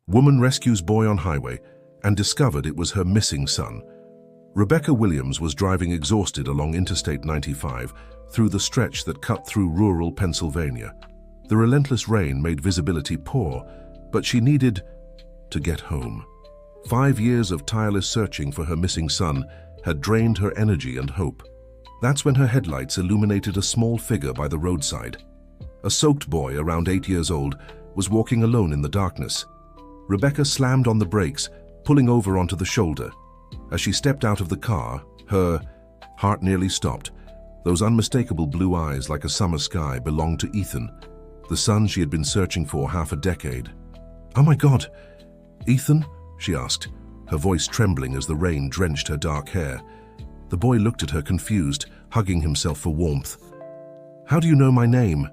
Woman rescues boy on highway and discovered it was her missing son. Rebecca Williams was driving exhausted along Interstate 95 through the stretch that cut through rural Pennsylvania. The relentless rain made visibility poor, but she needed to get home. 5 years of tireless searching for her missing son had drained her energy and hope. That's when her headlights illuminated a small figure by the roadside. A soaked boy around 8 years old was walking alone in the darkness. Rebecca slammed on the brakes, pulling over onto the shoulder. As she stepped out of the car, her heart nearly stopped. Those unmistakable blue eyes like a summer sky belonged to Ethan, the son she had been searching for half a decade. "Oh my God, Ethan?" she asked, her voice trembling as the rain drenched her dark hair. The boy looked at her confused, hugging himself for warmth. "How do you know my name?"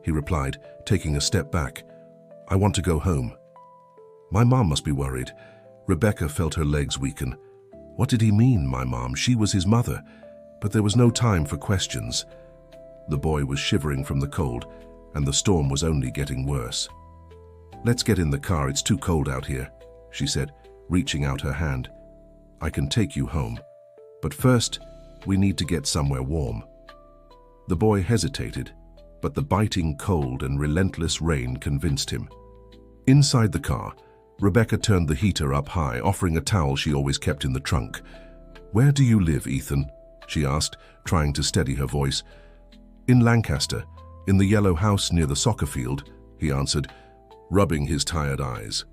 he replied, taking a step back. "I want to go home." My mom must be worried. Rebecca felt her legs weaken. What did he mean, my mom? She was his mother. But there was no time for questions. The boy was shivering from the cold, and the storm was only getting worse. "Let's get in the car, it's too cold out here," she said, reaching out her hand. "I can take you home. But first, we need to get somewhere warm." The boy hesitated, but the biting cold and relentless rain convinced him. Inside the car, Rebecca turned the heater up high, offering a towel she always kept in the trunk. "Where do you live, Ethan?" she asked, trying to steady her voice. "In Lancaster, in the yellow house near the soccer field," he answered, rubbing his tired eyes.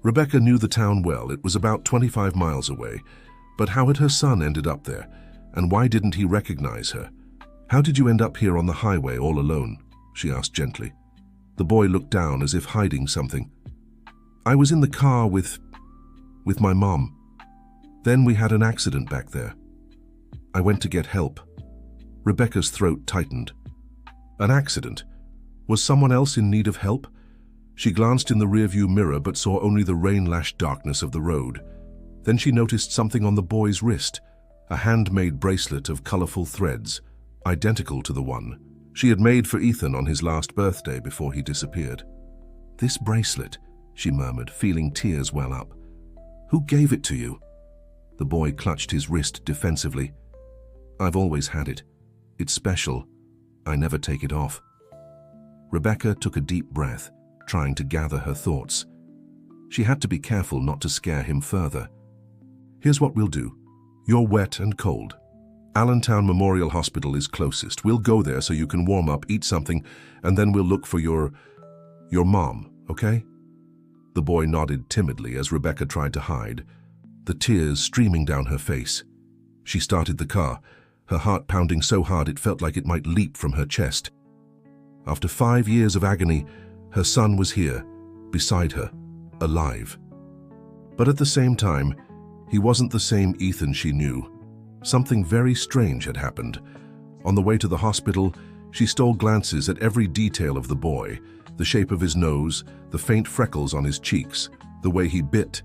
Rebecca knew the town well. It was about 25 miles away. But how had her son ended up there? And why didn't he recognize her? "How did you end up here on the highway all alone?" she asked gently. The boy looked down as if hiding something. "I was in the car with my mom. Then we had an accident back there. I went to get help." Rebecca's throat tightened. An accident? Was someone else in need of help? She glanced in the rearview mirror but saw only the rain-lashed darkness of the road. Then she noticed something on the boy's wrist, a handmade bracelet of colorful threads, identical to the one she had made for Ethan on his last birthday before he disappeared. "This bracelet," she murmured, feeling tears well up. "Who gave it to you?" The boy clutched his wrist defensively. "I've always had it. It's special. I never take it off." Rebecca took a deep breath, trying to gather her thoughts. She had to be careful not to scare him further. "Here's what we'll do. You're wet and cold. Allentown Memorial Hospital is closest. We'll go there so you can warm up, eat something, and then we'll look for your mom, okay?" The boy nodded timidly as Rebecca tried to hide, the tears streaming down her face. She started the car, her heart pounding so hard it felt like it might leap from her chest. After 5 years of agony, her son was here, beside her, alive. But at the same time, he wasn't the same Ethan she knew. Something very strange had happened. On the way to the hospital, she stole glances at every detail of the boy, the shape of his nose, the faint freckles on his cheeks, the way he bit,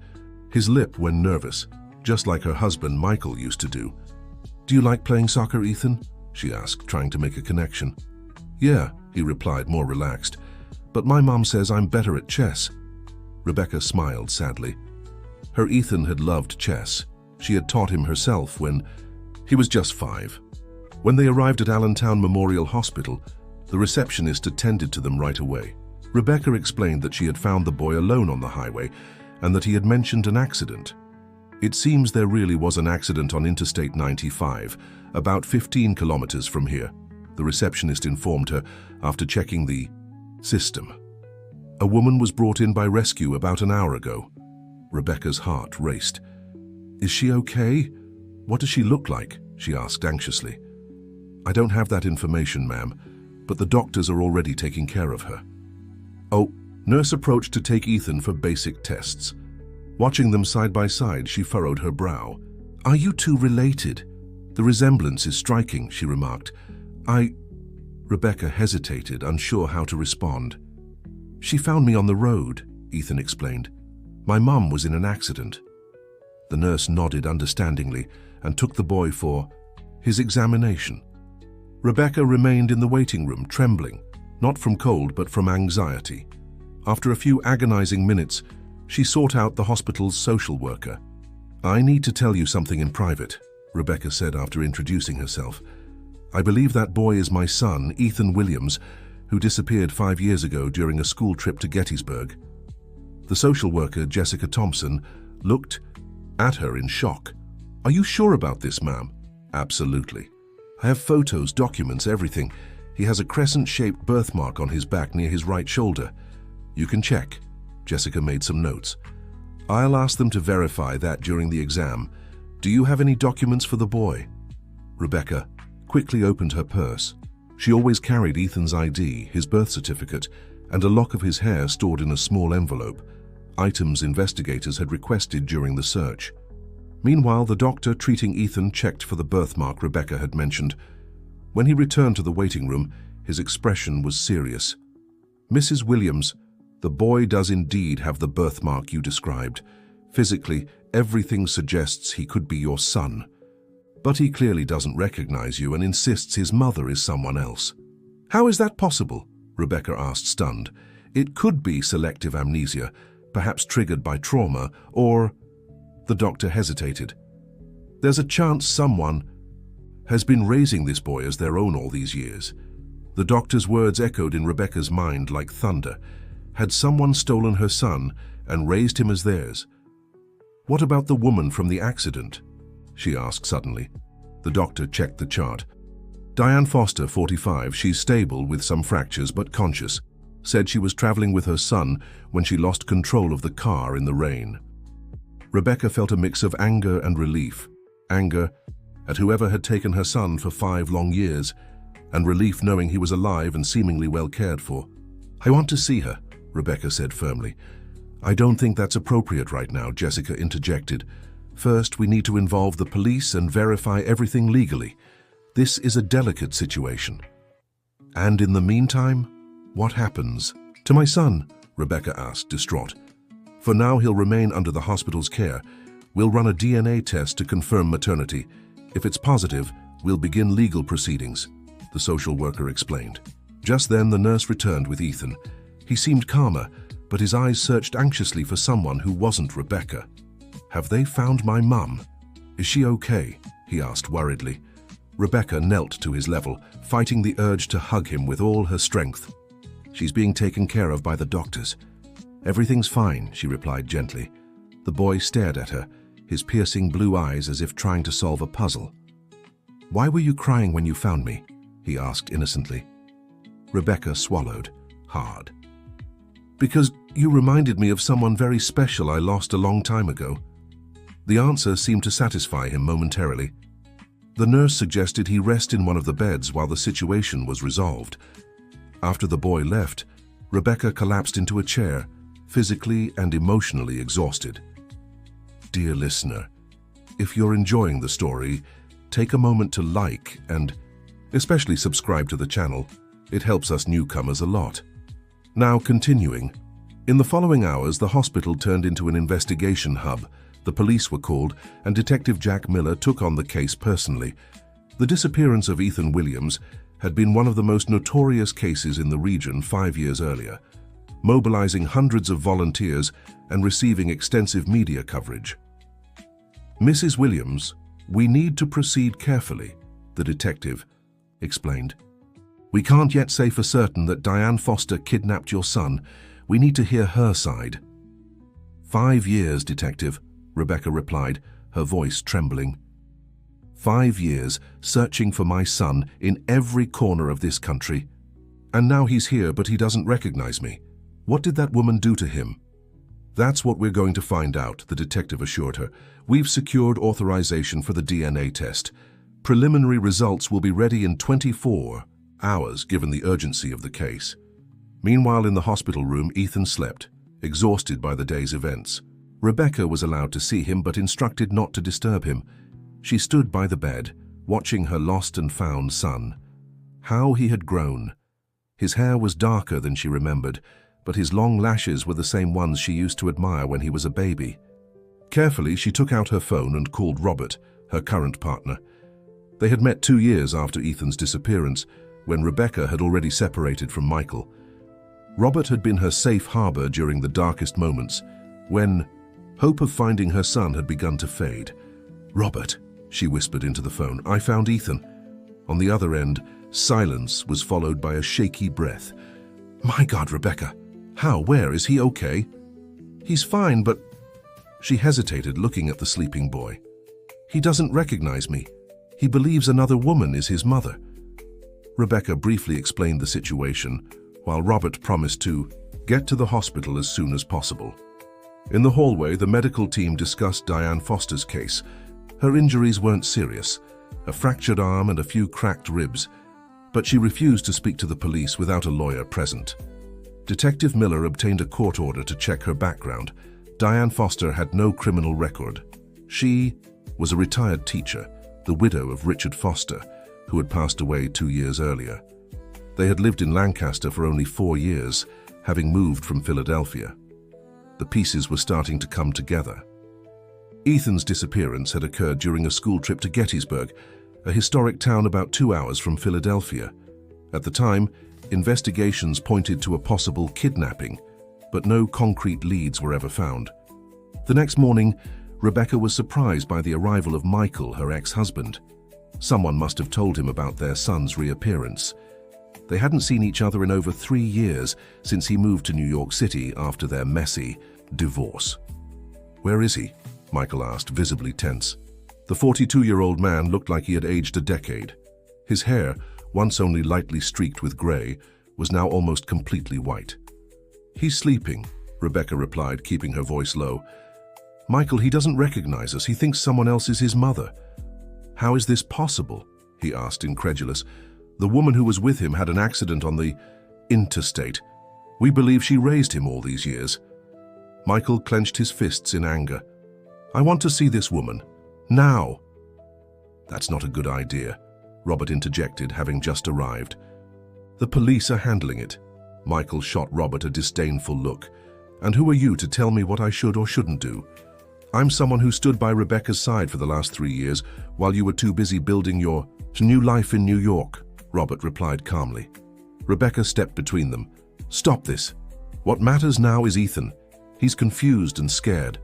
his lip when nervous, just like her husband Michael used to do. "Do you like playing soccer, Ethan?" she asked, trying to make a connection. "Yeah," he replied, more relaxed. "But my mom says I'm better at chess." Rebecca smiled sadly. Her Ethan had loved chess. She had taught him herself when he was just 5. When they arrived at Allentown Memorial Hospital, the receptionist attended to them right away. Rebecca explained that she had found the boy alone on the highway and that he had mentioned an accident. It seems there really was an accident on Interstate 95, about 15 kilometers from here, the receptionist informed her after checking the system. "A woman was brought in by rescue about an hour ago." Rebecca's heart raced. "Is she okay? What does she look like?" she asked anxiously. "I don't have that information, ma'am, but the doctors are already taking care of her." "Oh," nurse approached to take Ethan for basic tests. Watching them side by side, she furrowed her brow. "Are you two related? The resemblance is striking," she remarked. Rebecca hesitated, unsure how to respond. "She found me on the road," Ethan explained. "My mum was in an accident." The nurse nodded understandingly and took the boy for his examination. Rebecca remained in the waiting room, trembling, not from cold but from anxiety. After a few agonizing minutes, She sought out the hospital's social worker. "I need to tell you something in private," Rebecca said after introducing herself. "I believe that boy is my son, Ethan Williams, who disappeared 5 years ago during a school trip to Gettysburg." The social worker, Jessica Thompson, looked at her in shock. "Are you sure about this, ma'am?" "Absolutely. I have photos, documents, everything. He has a crescent-shaped birthmark on his back near his right shoulder. You can check." Jessica made some notes. "I'll ask them to verify that during the exam. Do you have any documents for the boy?" Rebecca quickly opened her purse. She always carried Ethan's ID, his birth certificate, and a lock of his hair stored in a small envelope, items investigators had requested during the search. Meanwhile, the doctor treating Ethan checked for the birthmark Rebecca had mentioned. When he returned to the waiting room, his expression was serious. "Mrs. Williams, the boy does indeed have the birthmark you described. Physically, everything suggests he could be your son. But he clearly doesn't recognize you and insists his mother is someone else." "How is that possible?" Rebecca asked, stunned. "It could be selective amnesia, perhaps triggered by trauma, or—" The doctor hesitated. "There's a chance someone has been raising this boy as their own all these years." The doctor's words echoed in Rebecca's mind like thunder. Had someone stolen her son and raised him as theirs? "What about the woman from the accident?" she asked suddenly. The doctor checked the chart. "Diane Foster, 45, she's stable with some fractures but conscious. Said she was traveling with her son when she lost control of the car in the rain." Rebecca felt a mix of anger and relief. Anger at whoever had taken her son for 5 long years, and relief knowing he was alive and seemingly well cared for. "I want to see her," Rebecca said firmly. "I don't think that's appropriate right now," Jessica interjected. "First, we need to involve the police and verify everything legally. This is a delicate situation." "And in the meantime, what happens to my son?" Rebecca asked, distraught. "For now, he'll remain under the hospital's care. We'll run a DNA test to confirm maternity. If it's positive, we'll begin legal proceedings," the social worker explained. Just then, the nurse returned with Ethan. He seemed calmer, but his eyes searched anxiously for someone who wasn't Rebecca. "Have they found my mum? Is she okay?" he asked worriedly. Rebecca knelt to his level, fighting the urge to hug him with all her strength. "She's being taken care of by the doctors. Everything's fine," she replied gently. The boy stared at her, his piercing blue eyes as if trying to solve a puzzle. "Why were you crying when you found me?" he asked innocently. Rebecca swallowed hard. "Because you reminded me of someone very special I lost a long time ago." The answer seemed to satisfy him momentarily. The nurse suggested he rest in one of the beds while the situation was resolved. After the boy left, Rebecca collapsed into a chair, physically and emotionally exhausted. Dear listener, if you're enjoying the story, take a moment to like and especially subscribe to the channel. It helps us newcomers a lot. Now continuing. In the following hours, the hospital turned into an investigation hub. The police were called, and Detective Jack Miller took on the case personally. The disappearance of Ethan Williams had been one of the most notorious cases in the region 5 years earlier, mobilizing hundreds of volunteers and receiving extensive media coverage. "Mrs. Williams, we need to proceed carefully," the detective explained. "We can't yet say for certain that Diane Foster kidnapped your son. We need to hear her side." "5 years, Detective," Rebecca replied, her voice trembling. 5 years searching for my son in every corner of this country. And now he's here, but he doesn't recognize me. What did that woman do to him? "That's what we're going to find out," the detective assured her. "We've secured authorization for the DNA test. Preliminary results will be ready in 24 hours, given the urgency of the case." Meanwhile, in the hospital room, Ethan slept, exhausted by the day's events. Rebecca was allowed to see him, but instructed not to disturb him. She stood by the bed, watching her lost and found son. How he had grown. His hair was darker than she remembered, but his long lashes were the same ones she used to admire when he was a baby. Carefully, she took out her phone and called Robert, her current partner. They had met 2 years after Ethan's disappearance, when Rebecca had already separated from Michael. Robert had been her safe harbor during the darkest moments, when hope of finding her son had begun to fade. "Robert," she whispered into the phone, "I found Ethan." On the other end, silence was followed by a shaky breath. "My God, Rebecca! How? Where? Is he okay?" "He's fine, but—" She hesitated, looking at the sleeping boy. "He doesn't recognize me. He believes another woman is his mother." Rebecca briefly explained the situation, while Robert promised to get to the hospital as soon as possible. In the hallway, the medical team discussed Diane Foster's case. Her injuries weren't serious, a fractured arm and a few cracked ribs, but she refused to speak to the police without a lawyer present. Detective Miller obtained a court order to check her background. Diane Foster had no criminal record. She was a retired teacher, the widow of Richard Foster, who had passed away 2 years earlier. They had lived in Lancaster for only 4 years, having moved from Philadelphia. The pieces were starting to come together. Ethan's disappearance had occurred during a school trip to Gettysburg, a historic town about 2 hours from Philadelphia. At the time, investigations pointed to a possible kidnapping, but no concrete leads were ever found. The next morning, Rebecca was surprised by the arrival of Michael, her ex-husband. Someone must have told him about their son's reappearance. They hadn't seen each other in over 3 years since he moved to New York City after their messy divorce. "Where is he?" Michael asked, visibly tense. The 42-year-old man looked like he had aged a decade. His hair, once only lightly streaked with gray, was now almost completely white. "He's sleeping," Rebecca replied, keeping her voice low. "Michael, he doesn't recognize us. He thinks someone else is his mother." "How is this possible?" he asked, incredulous. "The woman who was with him had an accident on the interstate. We believe she raised him all these years." Michael clenched his fists in anger. "I want to see this woman. Now." "That's not a good idea," Robert interjected, having just arrived. "The police are handling it." Michael shot Robert a disdainful look. "And who are you to tell me what I should or shouldn't do? I'm someone who stood by Rebecca's side for the last 3 years while you were too busy building your new life in New York," Robert replied calmly. Rebecca stepped between them. "Stop this. What matters now is Ethan. He's confused and scared.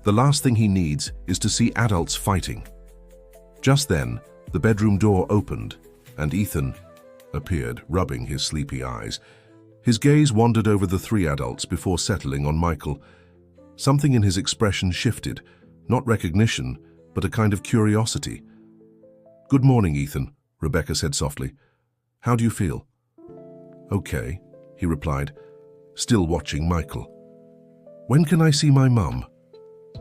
The last thing he needs is to see adults fighting." Just then, the bedroom door opened, and Ethan appeared, rubbing his sleepy eyes. His gaze wandered over the 3 adults before settling on Michael. Something in his expression shifted, not recognition, but a kind of curiosity. "Good morning, Ethan," Rebecca said softly. "How do you feel?" "Okay," he replied, still watching Michael. "When can I see my mum?"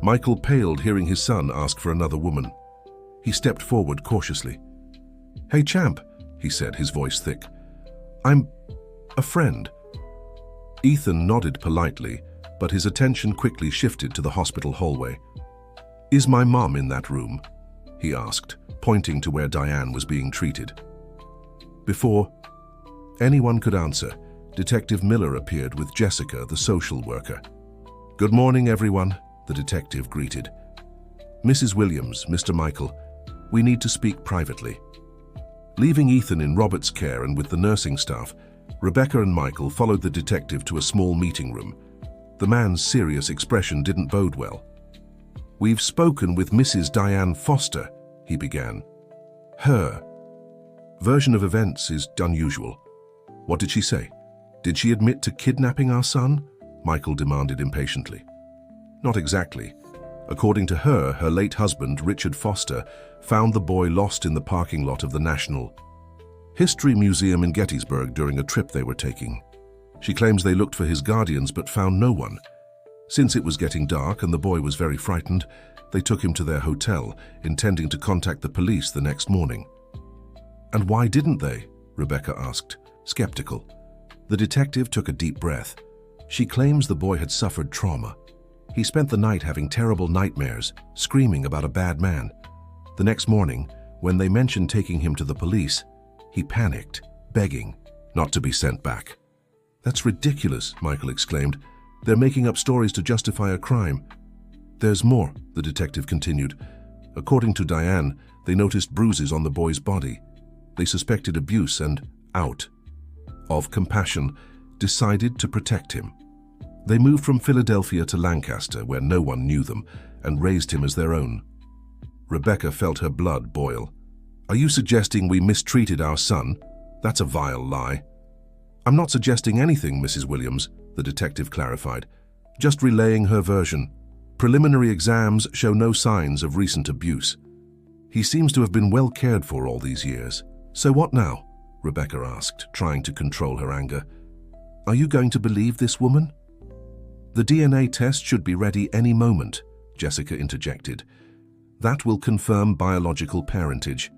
Michael paled, hearing his son ask for another woman. He stepped forward cautiously. "Hey, champ," he said, his voice thick. "I'm a friend." Ethan nodded politely, but his attention quickly shifted to the hospital hallway. "Is my mom in that room?" he asked, pointing to where Diane was being treated. Before anyone could answer, Detective Miller appeared with Jessica, the social worker. "Good morning, everyone," the detective greeted. "Mrs. Williams, Mr. Michael, we need to speak privately." Leaving Ethan in Robert's care and with the nursing staff, Rebecca and Michael followed the detective to a small meeting room. The man's serious expression didn't bode well. "We've spoken with Mrs. Diane Foster," he began. "Her version of events is unusual." "What did she say? Did she admit to kidnapping our son?" Michael demanded impatiently. "Not exactly. According to her, her late husband, Richard Foster, found the boy lost in the parking lot of the National History Museum in Gettysburg during a trip they were taking. She claims they looked for his guardians but found no one. Since it was getting dark and the boy was very frightened, they took him to their hotel, intending to contact the police the next morning." "And why didn't they?" Rebecca asked, skeptical. The detective took a deep breath. "She claims the boy had suffered trauma. He spent the night having terrible nightmares, screaming about a bad man. The next morning, when they mentioned taking him to the police, he panicked, begging not to be sent back." "That's ridiculous," Michael exclaimed. "They're making up stories to justify a crime." "There's more," the detective continued. "According to Diane, they noticed bruises on the boy's body. They suspected abuse and, out of compassion, decided to protect him." They moved from Philadelphia to Lancaster, where no one knew them, and raised him as their own. Rebecca felt her blood boil. "Are you suggesting we mistreated our son? That's a vile lie." "I'm not suggesting anything, Mrs. Williams," the detective clarified. "Just relaying her version. Preliminary exams show no signs of recent abuse. He seems to have been well cared for all these years." "So what now?" Rebecca asked, trying to control her anger. "Are you going to believe this woman?" "The DNA test should be ready any moment," Jessica interjected. "That will confirm biological parentage.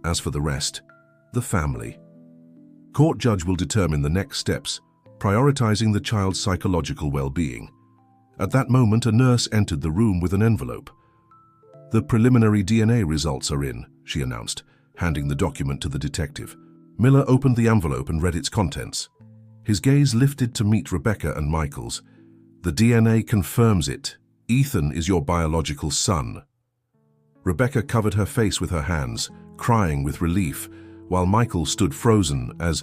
As for the rest, the family. Court judge will determine the next steps, prioritizing the child's psychological well-being." At that moment, a nurse entered the room with an envelope. "The preliminary DNA results are in," she announced, handing the document to the detective. Miller opened the envelope and read its contents. His gaze lifted to meet Rebecca and Michael's. "The DNA confirms it. Ethan is your biological son." Rebecca covered her face with her hands, crying with relief, while Michael stood frozen as,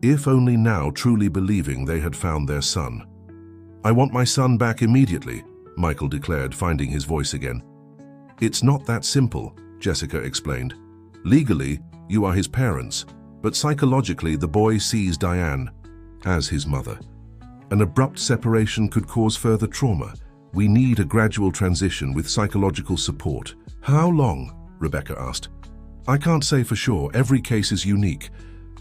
if only now truly believing they had found their son. "I want my son back immediately," Michael declared, finding his voice again. "It's not that simple," Jessica explained. "Legally, you are his parents, but psychologically the boy sees Diane as his mother. An abrupt separation could cause further trauma. We need a gradual transition with psychological support." "How long?" Rebecca asked. "I can't say for sure. Every case is unique.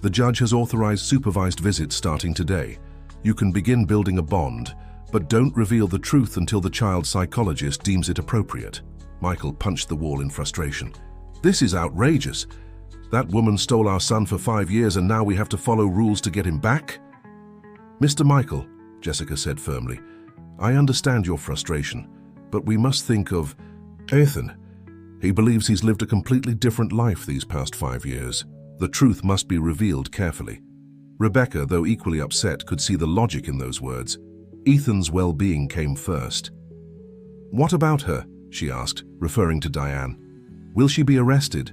The judge has authorized supervised visits starting today. You can begin building a bond, but don't reveal the truth until the child's psychologist deems it appropriate." Michael punched the wall in frustration. "This is outrageous. That woman stole our son for 5 years and now we have to follow rules to get him back?" "Mr. Michael," Jessica said firmly, "I understand your frustration, but we must think of Ethan. He believes he's lived a completely different life these past 5 years. The truth must be revealed carefully." Rebecca, though equally upset, could see the logic in those words. Ethan's well-being came first. "What about her?" she asked, referring to Diane. "Will she be arrested?"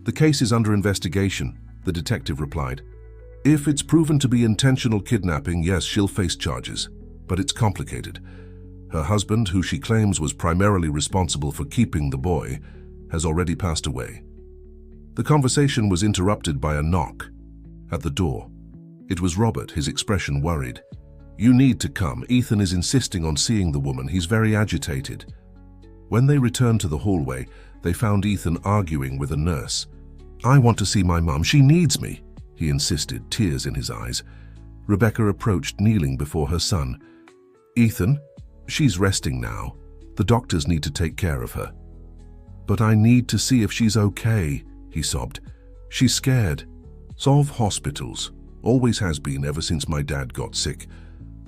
"The case is under investigation," the detective replied. "If it's proven to be intentional kidnapping, yes, she'll face charges. But it's complicated. Her husband, who she claims was primarily responsible for keeping the boy, has already passed away." The conversation was interrupted by a knock at the door. It was Robert, his expression worried. "You need to come. Ethan is insisting on seeing the woman. He's very agitated." When they returned to the hallway, they found Ethan arguing with a nurse. "I want to see my mum. She needs me," he insisted, tears in his eyes. Rebecca approached, kneeling before her son. "Ethan, she's resting now. The doctors need to take care of her." "But I need to see if she's okay," he sobbed. "She's scared. Solve hospitals. Always has been ever since my dad got sick."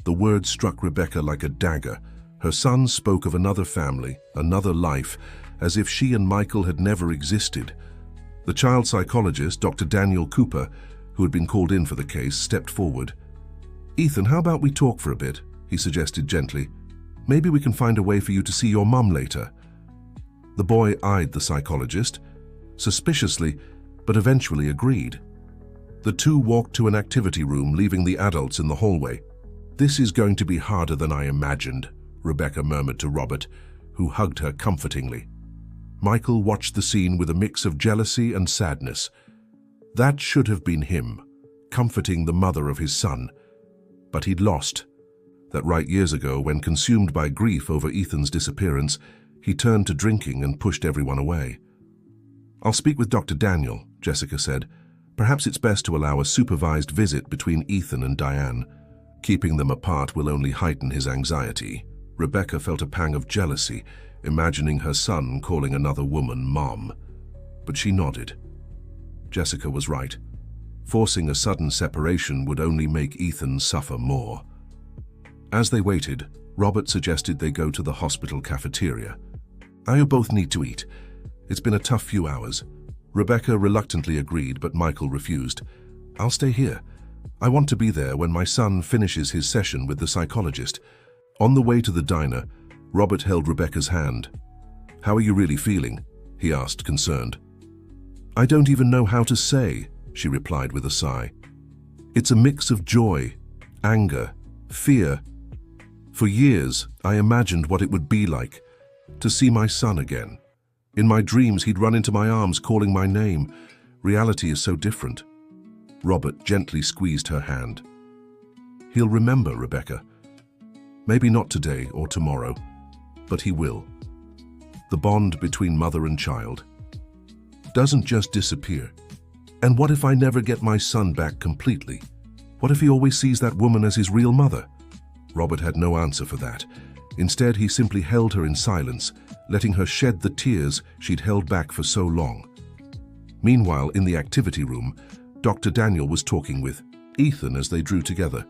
The words struck Rebecca like a dagger. Her son spoke of another family, another life, as if she and Michael had never existed. The child psychologist, Dr. Daniel Cooper, who had been called in for the case, stepped forward. "Ethan, how about we talk for a bit?" he suggested gently. "Maybe we can find a way for you to see your mum later." The boy eyed the psychologist, suspiciously, but eventually agreed. The two walked to an activity room, leaving the adults in the hallway. "This is going to be harder than I imagined," Rebecca murmured to Robert, who hugged her comfortingly. Michael watched the scene with a mix of jealousy and sadness. That should have been him, comforting the mother of his son. But he'd lost. That right years ago, when consumed by grief over Ethan's disappearance, he turned to drinking and pushed everyone away. "I'll speak with Dr. Daniel," Jessica said. "Perhaps it's best to allow a supervised visit between Ethan and Diane. Keeping them apart will only heighten his anxiety." Rebecca felt a pang of jealousy, imagining her son calling another woman Mom. But she nodded. Jessica was right. Forcing a sudden separation would only make Ethan suffer more. As they waited, Robert suggested they go to the hospital cafeteria. "You both need to eat. It's been a tough few hours." Rebecca reluctantly agreed, but Michael refused. "I'll stay here. I want to be there when my son finishes his session with the psychologist." On the way to the diner, Robert held Rebecca's hand. "How are you really feeling?" he asked, concerned. "I don't even know how to say," she replied with a sigh. "It's a mix of joy, anger, fear, For years, I imagined what it would be like to see my son again. In my dreams, he'd run into my arms calling my name. Reality is so different. Robert gently squeezed her hand. He'll remember, Rebecca. Maybe not today or tomorrow, but he will. The bond between mother and child doesn't just disappear. And what if I never get my son back completely? What if he always sees that woman as his real mother? Robert had no answer for that. Instead, he simply held her in silence, letting her shed the tears she'd held back for so long. Meanwhile, in the activity room, Dr. Daniel was talking with Ethan as they drew together.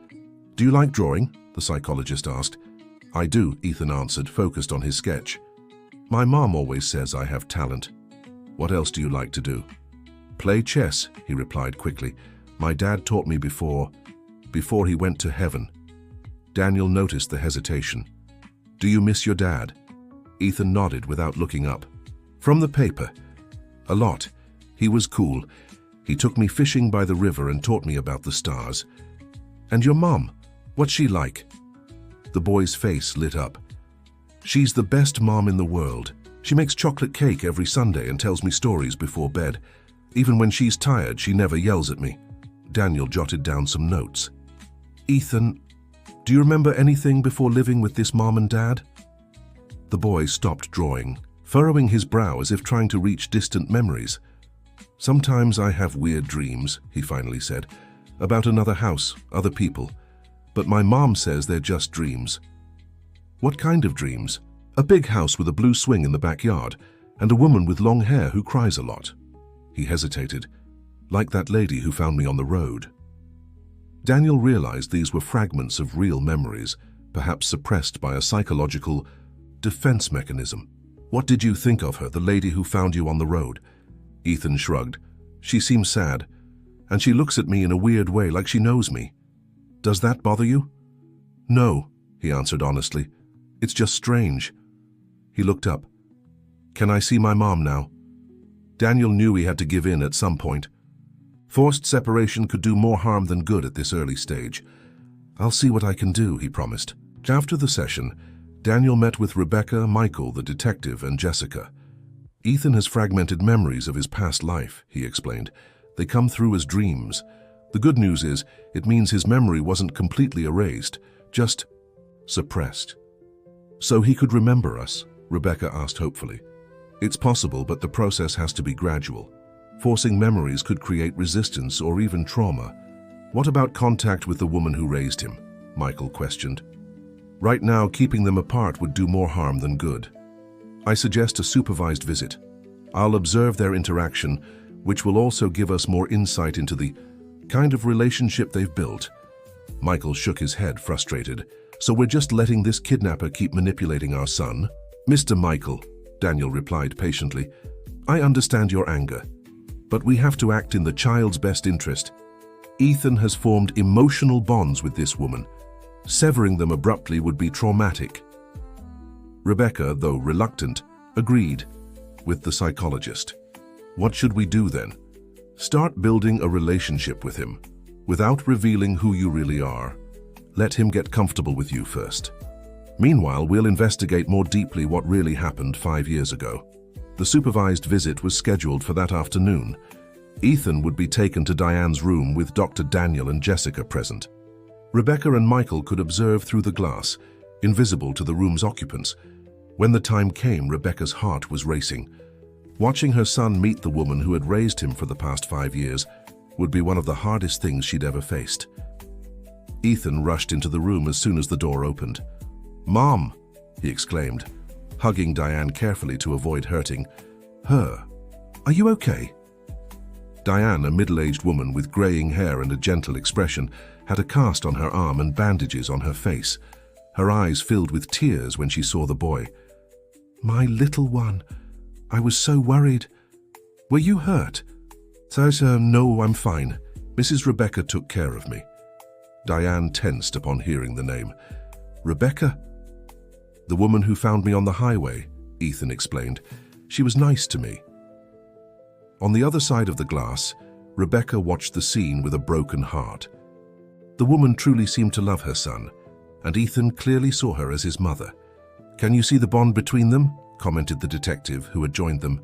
"Do you like drawing?" the psychologist asked. "I do," Ethan answered, focused on his sketch. "My mom always says I have talent." "What else do you like to do?" "Play chess," he replied quickly. "My dad taught me before he went to heaven." Daniel noticed the hesitation. "Do you miss your dad?" Ethan nodded without looking up. "From the paper. A lot. He was cool. He took me fishing by the river and taught me about the stars." "And your mom? What's she like?" The boy's face lit up. "She's the best mom in the world. She makes chocolate cake every Sunday and tells me stories before bed. Even when she's tired, she never yells at me." Daniel jotted down some notes. "Ethan, do you remember anything before living with this mom and dad?" The boy stopped drawing, furrowing his brow as if trying to reach distant memories. "Sometimes I have weird dreams," he finally said, "about another house, other people. But my mom says they're just dreams." "What kind of dreams?" "A big house with a blue swing in the backyard, and a woman with long hair who cries a lot." He hesitated. "Like that lady who found me on the road." Daniel realized these were fragments of real memories, perhaps suppressed by a psychological defense mechanism. "What did you think of her, the lady who found you on the road?" Ethan shrugged. "She seems sad, and she looks at me in a weird way, like she knows me. Does that bother you?" "No," he answered honestly. "It's just strange." He looked up. "Can I see my mom now?" Daniel knew he had to give in at some point. Forced separation could do more harm than good at this early stage. "I'll see what I can do," he promised. After the session, Daniel met with Rebecca, Michael, the detective, and Jessica. "Ethan has fragmented memories of his past life," he explained. "They come through as dreams. The good news is, it means his memory wasn't completely erased, just suppressed." "So he could remember us?" Rebecca asked hopefully. "It's possible, but the process has to be gradual. Forcing memories could create resistance or even trauma." "What about contact with the woman who raised him?" Michael questioned. "Right now, keeping them apart would do more harm than good. I suggest a supervised visit. I'll observe their interaction, which will also give us more insight into the kind of relationship they've built." Michael shook his head, frustrated. "So we're just letting this kidnapper keep manipulating our son?" "Mr. Michael," Daniel replied patiently, "I understand your anger, but we have to act in the child's best interest. Ethan has formed emotional bonds with this woman. Severing them abruptly would be traumatic." Rebecca, though reluctant, agreed with the psychologist. "What should we do then?" "Start building a relationship with him, without revealing who you really are. Let him get comfortable with you first. Meanwhile, we'll investigate more deeply what really happened 5 years ago." The supervised visit was scheduled for that afternoon. Ethan would be taken to Diane's room with Dr. Daniel and Jessica present. Rebecca and Michael could observe through the glass, invisible to the room's occupants. When the time came, Rebecca's heart was racing. Watching her son meet the woman who had raised him for the past 5 years would be one of the hardest things she'd ever faced. Ethan rushed into the room as soon as the door opened. "Mom!" he exclaimed, hugging Diane carefully to avoid hurting her. "Are you okay?" Diane, a middle-aged woman with graying hair and a gentle expression, had a cast on her arm and bandages on her face. Her eyes filled with tears when she saw the boy. "My little one, I was so worried. Were you hurt?" No, I'm fine. Mrs. Rebecca took care of me." Diane tensed upon hearing the name. "Rebecca?" "The woman who found me on the highway," Ethan explained. "She was nice to me." On the other side of the glass, Rebecca watched the scene with a broken heart. The woman truly seemed to love her son, and Ethan clearly saw her as his mother. "Can you see the bond between them?" commented the detective who had joined them.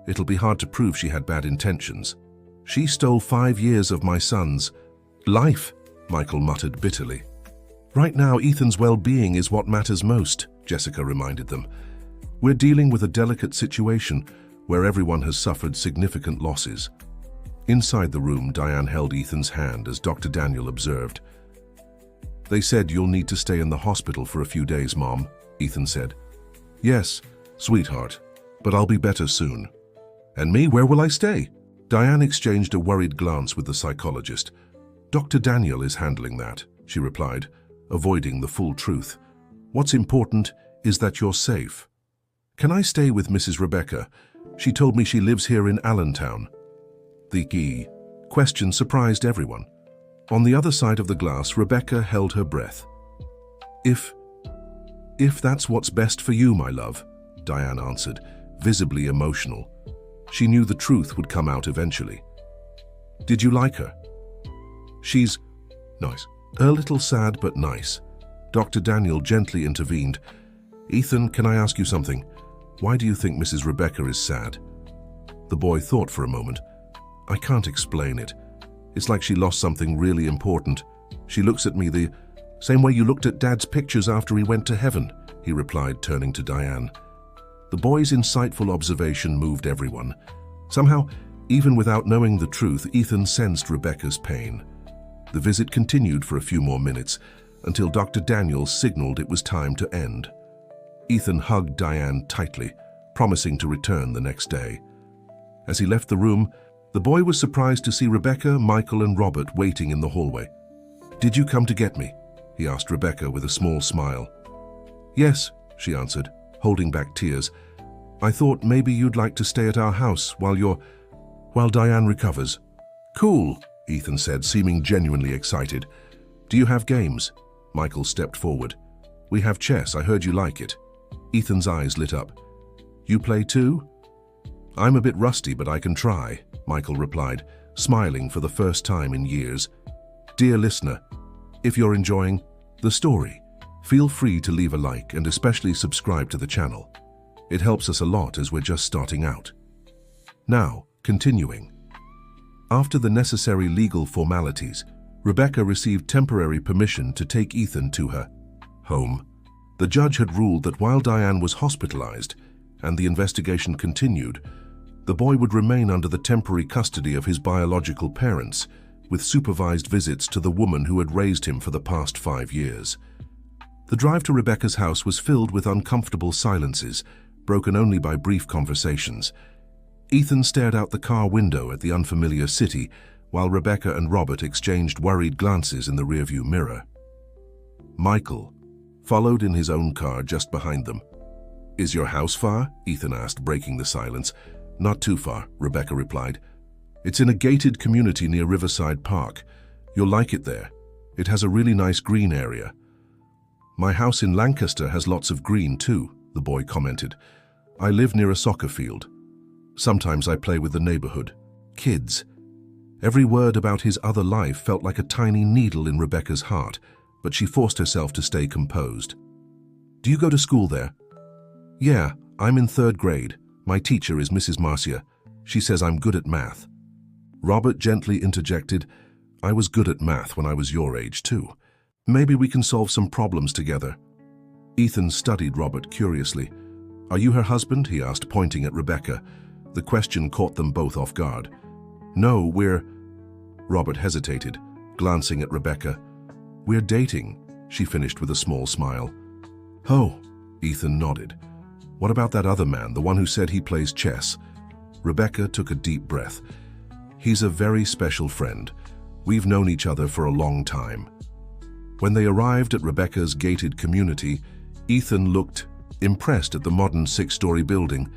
"It'll be hard to prove she had bad intentions." "She stole 5 years of my son's life," Michael muttered bitterly. "Right now, Ethan's well-being is what matters most," Jessica reminded them. "We're dealing with a delicate situation where everyone has suffered significant losses." Inside the room, Diane held Ethan's hand as Dr. Daniel observed. "They said you'll need to stay in the hospital for a few days, Mom," Ethan said. "Yes, sweetheart, but I'll be better soon." "And me, where will I stay?" Diane exchanged a worried glance with the psychologist. "Dr. Daniel is handling that," she replied, avoiding the full truth. "What's important is that you're safe." "Can I stay with Mrs. Rebecca? She told me she lives here in Allentown." The key question surprised everyone. On the other side of the glass, Rebecca held her breath. If that's what's best for you, my love," Diane answered, visibly emotional. She knew the truth would come out eventually. "Did you like her?" "She's nice. A little sad, but nice." Dr. Daniel gently intervened. "Ethan, can I ask you something? Why do you think Mrs. Rebecca is sad?" The boy thought for a moment. "I can't explain it. It's like she lost something really important. She looks at me the same way you looked at Dad's pictures after he went to heaven," he replied, turning to Diane. The boy's insightful observation moved everyone. Somehow, even without knowing the truth, Ethan sensed Rebecca's pain. The visit continued for a few more minutes, until Dr. Daniel signaled it was time to end. Ethan hugged Diane tightly, promising to return the next day. As he left the room, the boy was surprised to see Rebecca, Michael, and Robert waiting in the hallway. "Did you come to get me?" he asked Rebecca with a small smile. "Yes," she answered, holding back tears. "I thought maybe you'd like to stay at our house while Diane recovers." "Cool," Ethan said, seeming genuinely excited. "Do you have games?" Michael stepped forward. "We have chess. I heard you like it." Ethan's eyes lit up. "You play too?" "I'm a bit rusty, but I can try," Michael replied, smiling for the first time in years. Dear listener, if you're enjoying the story, feel free to leave a like and especially subscribe to the channel. It helps us a lot as we're just starting out. Now, continuing. After the necessary legal formalities, Rebecca received temporary permission to take Ethan to her home. The judge had ruled that while Diane was hospitalized and the investigation continued, the boy would remain under the temporary custody of his biological parents, with supervised visits to the woman who had raised him for the past 5 years. The drive to Rebecca's house was filled with uncomfortable silences, broken only by brief conversations. Ethan stared out the car window at the unfamiliar city, while Rebecca and Robert exchanged worried glances in the rearview mirror. Michael followed in his own car just behind them. "Is your house far?" Ethan asked, breaking the silence. "Not too far," Rebecca replied. "It's in a gated community near Riverside Park. You'll like it there. It has a really nice green area." "My house in Lancaster has lots of green too," the boy commented. "I live near a soccer field. Sometimes I play with the neighborhood kids." Every word about his other life felt like a tiny needle in Rebecca's heart, but she forced herself to stay composed. "Do you go to school there?" "Yeah, I'm in 3rd grade. My teacher is Mrs. Marcia. She says I'm good at math." Robert gently interjected, "I was good at math when I was your age too. Maybe we can solve some problems together." Ethan studied Robert curiously. "Are you her husband?" he asked, pointing at Rebecca. The question caught them both off guard. "No, we're..." Robert hesitated, glancing at Rebecca. "We're dating," she finished with a small smile. "Oh," Ethan nodded. "What about that other man, the one who said he plays chess?" Rebecca took a deep breath. "He's a very special friend. We've known each other for a long time." When they arrived at Rebecca's gated community, Ethan looked impressed at the modern 6-story building.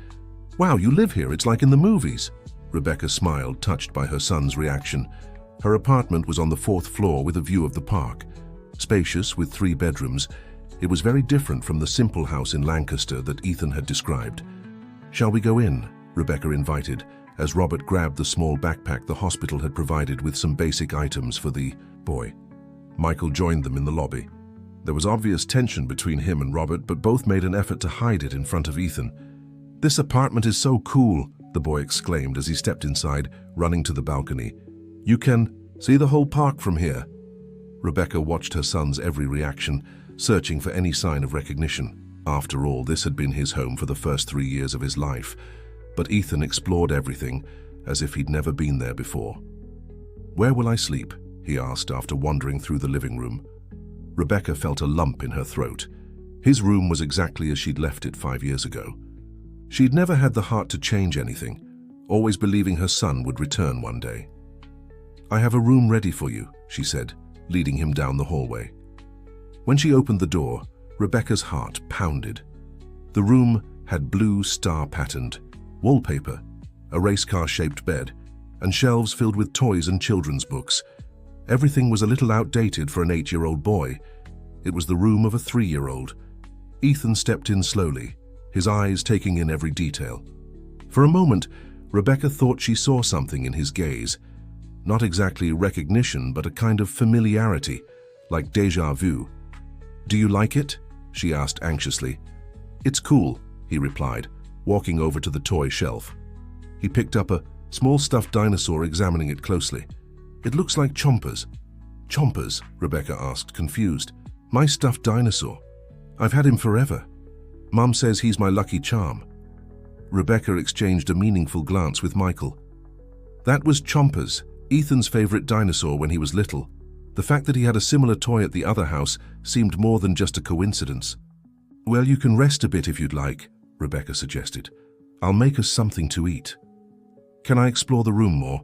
"Wow, you live here, it's like in the movies." Rebecca smiled, touched by her son's reaction. Her apartment was on the 4th floor with a view of the park. Spacious, with 3 bedrooms, it was very different from the simple house in Lancaster that Ethan had described. "Shall we go in?" Rebecca invited, as Robert grabbed the small backpack the hospital had provided with some basic items for the boy. Michael joined them in the lobby. There was obvious tension between him and Robert, but both made an effort to hide it in front of Ethan. "This apartment is so cool," the boy exclaimed as he stepped inside, running to the balcony. "You can see the whole park from here." Rebecca watched her son's every reaction, searching for any sign of recognition. After all, this had been his home for the first 3 years of his life, but Ethan explored everything as if he'd never been there before. "Where will I sleep?" he asked after wandering through the living room. Rebecca felt a lump in her throat. His room was exactly as she'd left it 5 years ago. She'd never had the heart to change anything, always believing her son would return one day. "I have a room ready for you," she said, leading him down the hallway. When she opened the door, Rebecca's heart pounded. The room had blue star-patterned wallpaper, a race car-shaped bed, and shelves filled with toys and children's books. Everything was a little outdated for an 8-year-old boy. It was the room of a 3-year-old. Ethan stepped in slowly, his eyes taking in every detail. For a moment, Rebecca thought she saw something in his gaze. Not exactly recognition, but a kind of familiarity, like déjà vu. "Do you like it?" she asked anxiously. "It's cool," he replied, walking over to the toy shelf. He picked up a small stuffed dinosaur, examining it closely. "It looks like Chompers." "Chompers?" Rebecca asked, confused. "My stuffed dinosaur. I've had him forever. Mum says he's my lucky charm." Rebecca exchanged a meaningful glance with Michael. "That was Chompers, Ethan's favorite dinosaur when he was little. The fact that he had a similar toy at the other house seemed more than just a coincidence." "Well, you can rest a bit if you'd like," Rebecca suggested. "I'll make us something to eat." "Can I explore the room more?"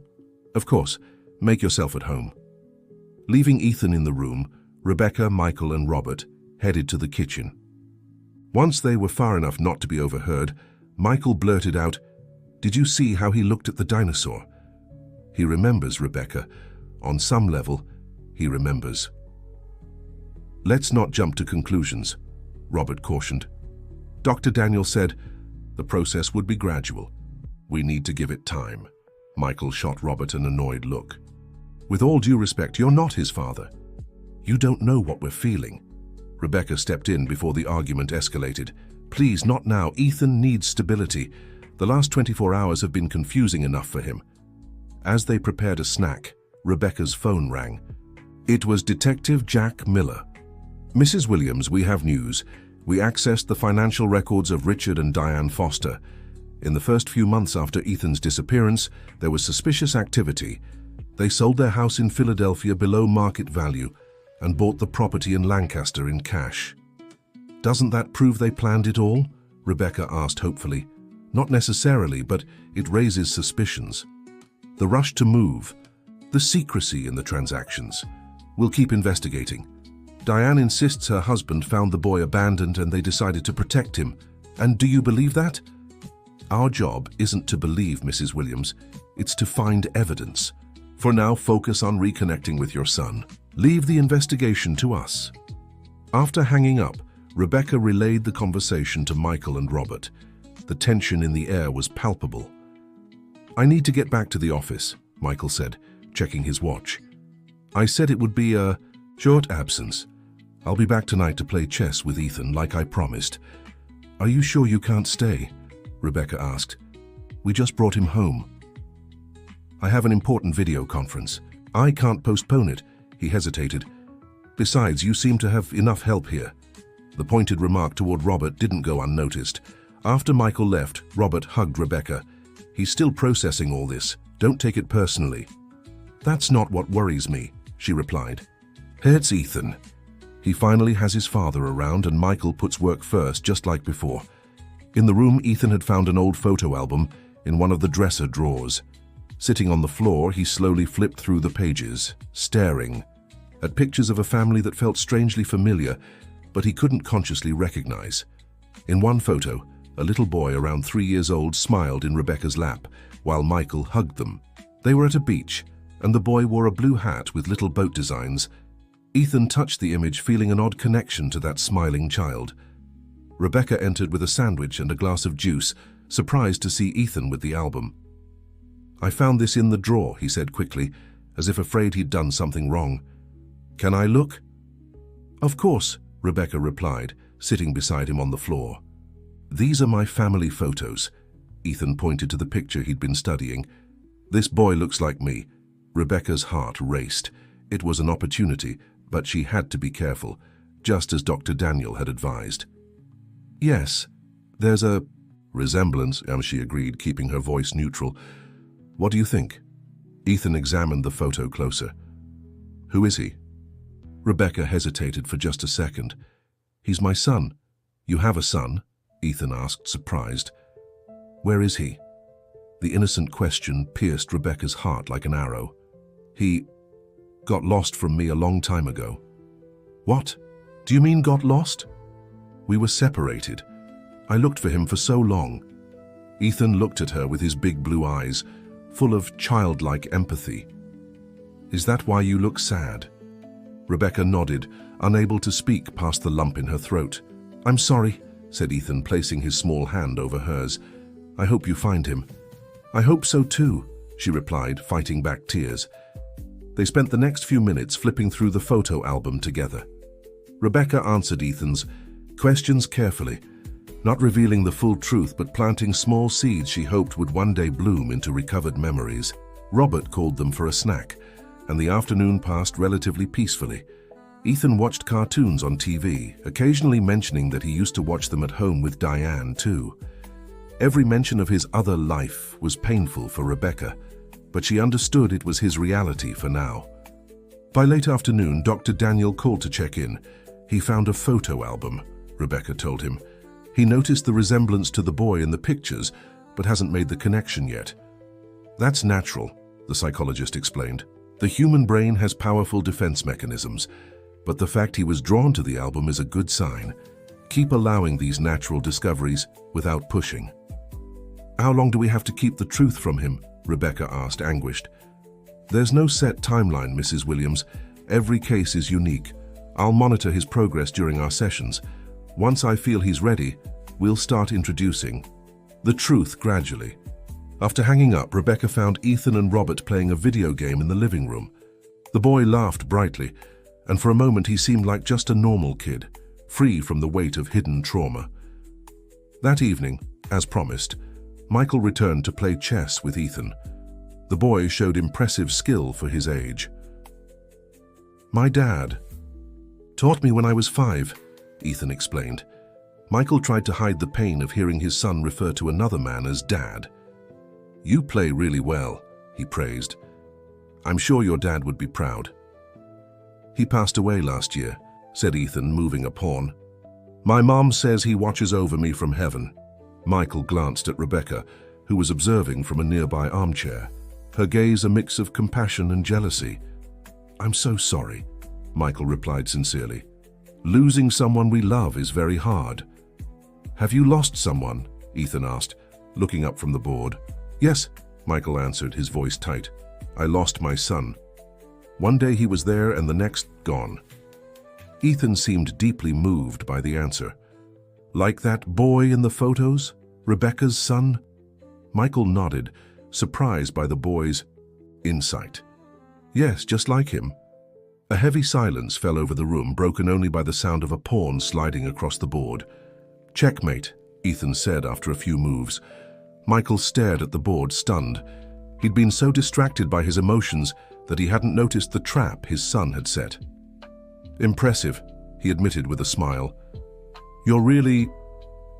"Of course. Make yourself at home." Leaving Ethan in the room, Rebecca, Michael, and Robert headed to the kitchen. Once they were far enough not to be overheard, Michael blurted out, "Did you see how he looked at the dinosaur?" He remembers, Rebecca. On some level, he remembers. "Let's not jump to conclusions," Robert cautioned. "Dr. Daniel said the process would be gradual. We need to give it time." Michael shot Robert an annoyed look. "With all due respect, you're not his father. You don't know what we're feeling." Rebecca stepped in before the argument escalated. "Please, not now. Ethan needs stability. The last 24 hours have been confusing enough for him." As they prepared a snack, Rebecca's phone rang. It was Detective Jack Miller. "Mrs. Williams, we have news. We accessed the financial records of Richard and Diane Foster. In the first few months after Ethan's disappearance, there was suspicious activity. They sold their house in Philadelphia below market value and bought the property in Lancaster in cash." "Doesn't that prove they planned it all?" Rebecca asked hopefully. "Not necessarily, but it raises suspicions. The rush to move, the secrecy in the transactions. We'll keep investigating. Diane insists her husband found the boy abandoned and they decided to protect him. And do you believe that?" "Our job isn't to believe, Mrs. Williams. It's to find evidence. For now, focus on reconnecting with your son. Leave the investigation to us." After hanging up, Rebecca relayed the conversation to Michael and Robert. The tension in the air was palpable. "I need to get back to the office," Michael said, checking his watch. "I said it would be a short absence. I'll be back tonight to play chess with Ethan like I promised." "Are you sure you can't stay?" Rebecca asked. "We just brought him home." "I have an important video conference. I can't postpone it." He hesitated. "Besides, you seem to have enough help here." The pointed remark toward Robert didn't go unnoticed. After Michael left, Robert hugged Rebecca. "He's still processing all this. Don't take it personally." "That's not what worries me," she replied. "It's Ethan. He finally has his father around and Michael puts work first, just like before." In the room, Ethan had found an old photo album in one of the dresser drawers. Sitting on the floor, he slowly flipped through the pages, staring at pictures of a family that felt strangely familiar, but he couldn't consciously recognize. In one photo, a little boy around 3 years old smiled in Rebecca's lap, while Michael hugged them. They were at a beach, and the boy wore a blue hat with little boat designs. Ethan touched the image, feeling an odd connection to that smiling child. Rebecca entered with a sandwich and a glass of juice, surprised to see Ethan with the album. "I found this in the drawer," he said quickly, as if afraid he'd done something wrong. "Can I look?" "Of course," Rebecca replied, sitting beside him on the floor. "These are my family photos." Ethan pointed to the picture he'd been studying. "This boy looks like me." Rebecca's heart raced. It was an opportunity, but she had to be careful, just as Dr. Daniel had advised. "Yes, there's a resemblance," she agreed, keeping her voice neutral. "What do you think?" Ethan examined the photo closer. "Who is he?" Rebecca hesitated for just a second. "He's my son." "You have a son?" Ethan asked, surprised. "Where is he?" The innocent question pierced Rebecca's heart like an arrow. "He got lost from me a long time ago." "What? Do you mean got lost?" "We were separated. I looked for him for so long." Ethan looked at her with his big blue eyes, full of childlike empathy. "Is that why you look sad?" Rebecca nodded, unable to speak past the lump in her throat. "I'm sorry," said Ethan, placing his small hand over hers. "I hope you find him." "I hope so too," she replied, fighting back tears. They spent the next few minutes flipping through the photo album together. Rebecca answered Ethan's questions carefully, not revealing the full truth but planting small seeds she hoped would one day bloom into recovered memories. Robert called them for a snack, and the afternoon passed relatively peacefully. Ethan watched cartoons on TV, occasionally mentioning that he used to watch them at home with Diane too. Every mention of his other life was painful for Rebecca, but she understood it was his reality for now. By late afternoon, Dr. Daniel called to check in. He found a photo album, Rebecca told him. He noticed the resemblance to the boy in the pictures, but hasn't made the connection yet. "That's natural," the psychologist explained. "The human brain has powerful defense mechanisms, but the fact he was drawn to the album is a good sign. Keep allowing these natural discoveries without pushing." "How long do we have to keep the truth from him?" Rebecca asked, anguished. "There's no set timeline, Mrs. Williams. Every case is unique. I'll monitor his progress during our sessions. Once I feel he's ready, we'll start introducing the truth gradually." After hanging up, Rebecca found Ethan and Robert playing a video game in the living room. The boy laughed brightly, and for a moment he seemed like just a normal kid, free from the weight of hidden trauma. That evening, as promised, Michael returned to play chess with Ethan. The boy showed impressive skill for his age. "My dad taught me when I was 5, Ethan explained. Michael tried to hide the pain of hearing his son refer to another man as Dad. "You play really well," he praised. "I'm sure your dad would be proud." "He passed away last year," said Ethan, moving a pawn. "My mom says he watches over me from heaven." Michael glanced at Rebecca, who was observing from a nearby armchair, her gaze a mix of compassion and jealousy. "I'm so sorry," Michael replied sincerely. "Losing someone we love is very hard." "Have you lost someone?" Ethan asked, looking up from the board. "Yes," Michael answered, his voice tight. "I lost my son. One day he was there and the next gone." Ethan seemed deeply moved by the answer. "Like that boy in the photos? Rebecca's son?" Michael nodded, surprised by the boy's insight. "Yes, just like him." A heavy silence fell over the room, broken only by the sound of a pawn sliding across the board. "Checkmate," Ethan said after a few moves. Michael stared at the board, stunned. He'd been so distracted by his emotions that he hadn't noticed the trap his son had set. "Impressive," he admitted with a smile. "You're really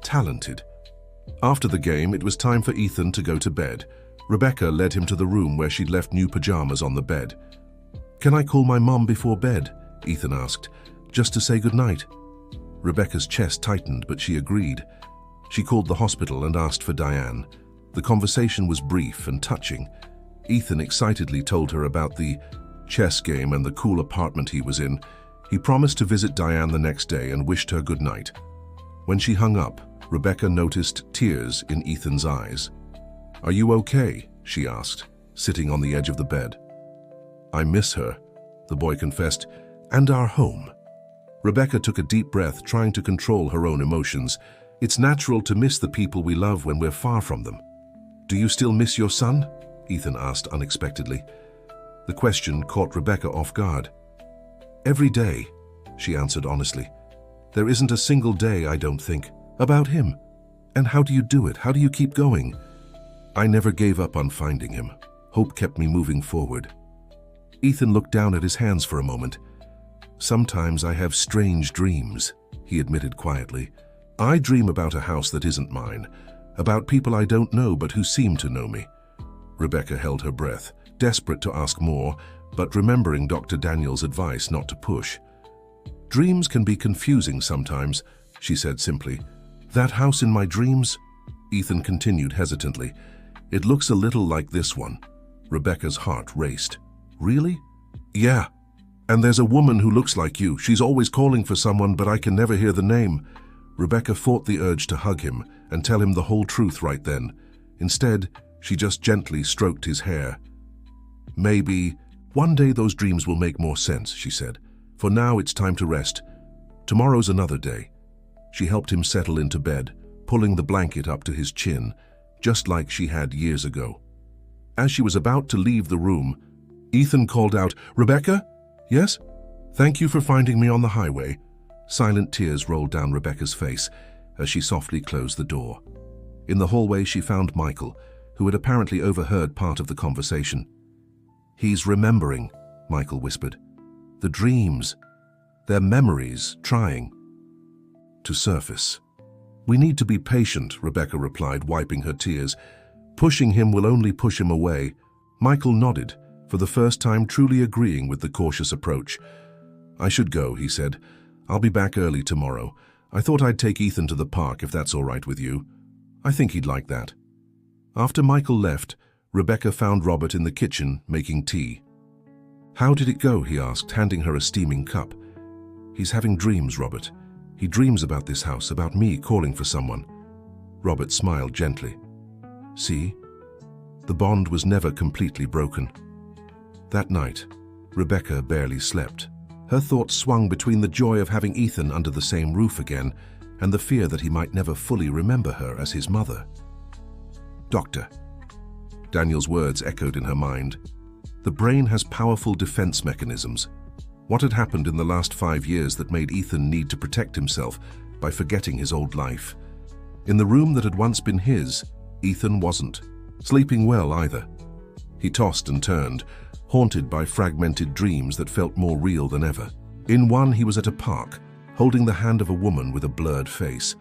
talented." After the game, it was time for Ethan to go to bed. Rebecca led him to the room where she'd left new pajamas on the bed. "Can I call my mom before bed?" Ethan asked, "just to say goodnight." Rebecca's chest tightened, but she agreed. She called the hospital and asked for Diane. The conversation was brief and touching. Ethan excitedly told her about the chess game and the cool apartment he was in. He promised to visit Diane the next day and wished her good night. When she hung up, Rebecca noticed tears in Ethan's eyes. "Are you okay?" she asked, sitting on the edge of the bed. "I miss her," the boy confessed, "and our home." Rebecca took a deep breath, trying to control her own emotions. It's natural to miss the people we love when we're far from them. "Do you still miss your son?" Ethan asked unexpectedly. The question caught Rebecca off guard. "Every day," she answered honestly. There isn't a single day I don't think about him. And how do you do it? How do you keep going? I never gave up on finding him. Hope kept me moving forward. Ethan looked down at his hands for a moment. Sometimes I have strange dreams, he admitted quietly. I dream about a house that isn't mine, about people I don't know but who seem to know me. Rebecca held her breath, desperate to ask more, but remembering Dr. Daniel's advice not to push. Dreams can be confusing sometimes, she said simply. That house in my dreams? Ethan continued hesitantly. It looks a little like this one. Rebecca's heart raced. Really? Yeah. And there's a woman who looks like you. She's always calling for someone, but I can never hear the name. Rebecca fought the urge to hug him and tell him the whole truth right then. Instead, she just gently stroked his hair. Maybe one day those dreams will make more sense, she said. For now, it's time to rest. Tomorrow's another day. She helped him settle into bed, pulling the blanket up to his chin, just like she had years ago. As she was about to leave the room, Ethan called out, "Rebecca? Yes? Thank you for finding me on the highway." Silent tears rolled down Rebecca's face as she softly closed the door. In the hallway, she found Michael, who had apparently overheard part of the conversation. "He's remembering," Michael whispered. "The dreams, their memories trying to surface." "We need to be patient," Rebecca replied, wiping her tears. "Pushing him will only push him away." Michael nodded, for the first time truly agreeing with the cautious approach. "I should go," he said. "I'll be back early tomorrow. I thought I'd take Ethan to the park if that's all right with you. I think he'd like that." After Michael left, Rebecca found Robert in the kitchen making tea. "How did it go?" he asked, handing her a steaming cup. "He's having dreams, Robert. He dreams about this house, about me calling for someone." Robert smiled gently. "See? The bond was never completely broken." That night, Rebecca barely slept. Her thoughts swung between the joy of having Ethan under the same roof again and the fear that he might never fully remember her as his mother. "Doctor." Daniel's words echoed in her mind. The brain has powerful defense mechanisms. What had happened in the last 5 years that made Ethan need to protect himself by forgetting his old life? In the room that had once been his, Ethan wasn't sleeping well either. He tossed and turned, haunted by fragmented dreams that felt more real than ever. In one, he was at a park, holding the hand of a woman with a blurred face.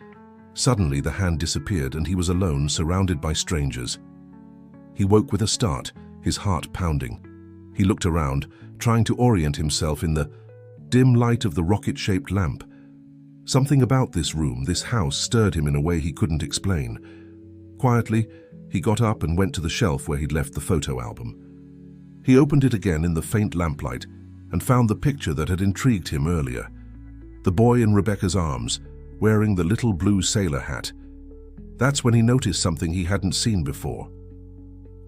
Suddenly, the hand disappeared and he was alone, surrounded by strangers. He woke with a start, his heart pounding. He looked around, trying to orient himself in the dim light of the rocket-shaped lamp. Something about this room, this house, stirred him in a way he couldn't explain. Quietly, he got up and went to the shelf where he'd left the photo album. He opened it again in the faint lamplight and found the picture that had intrigued him earlier. The boy in Rebecca's arms, wearing the little blue sailor hat. That's when he noticed something he hadn't seen before.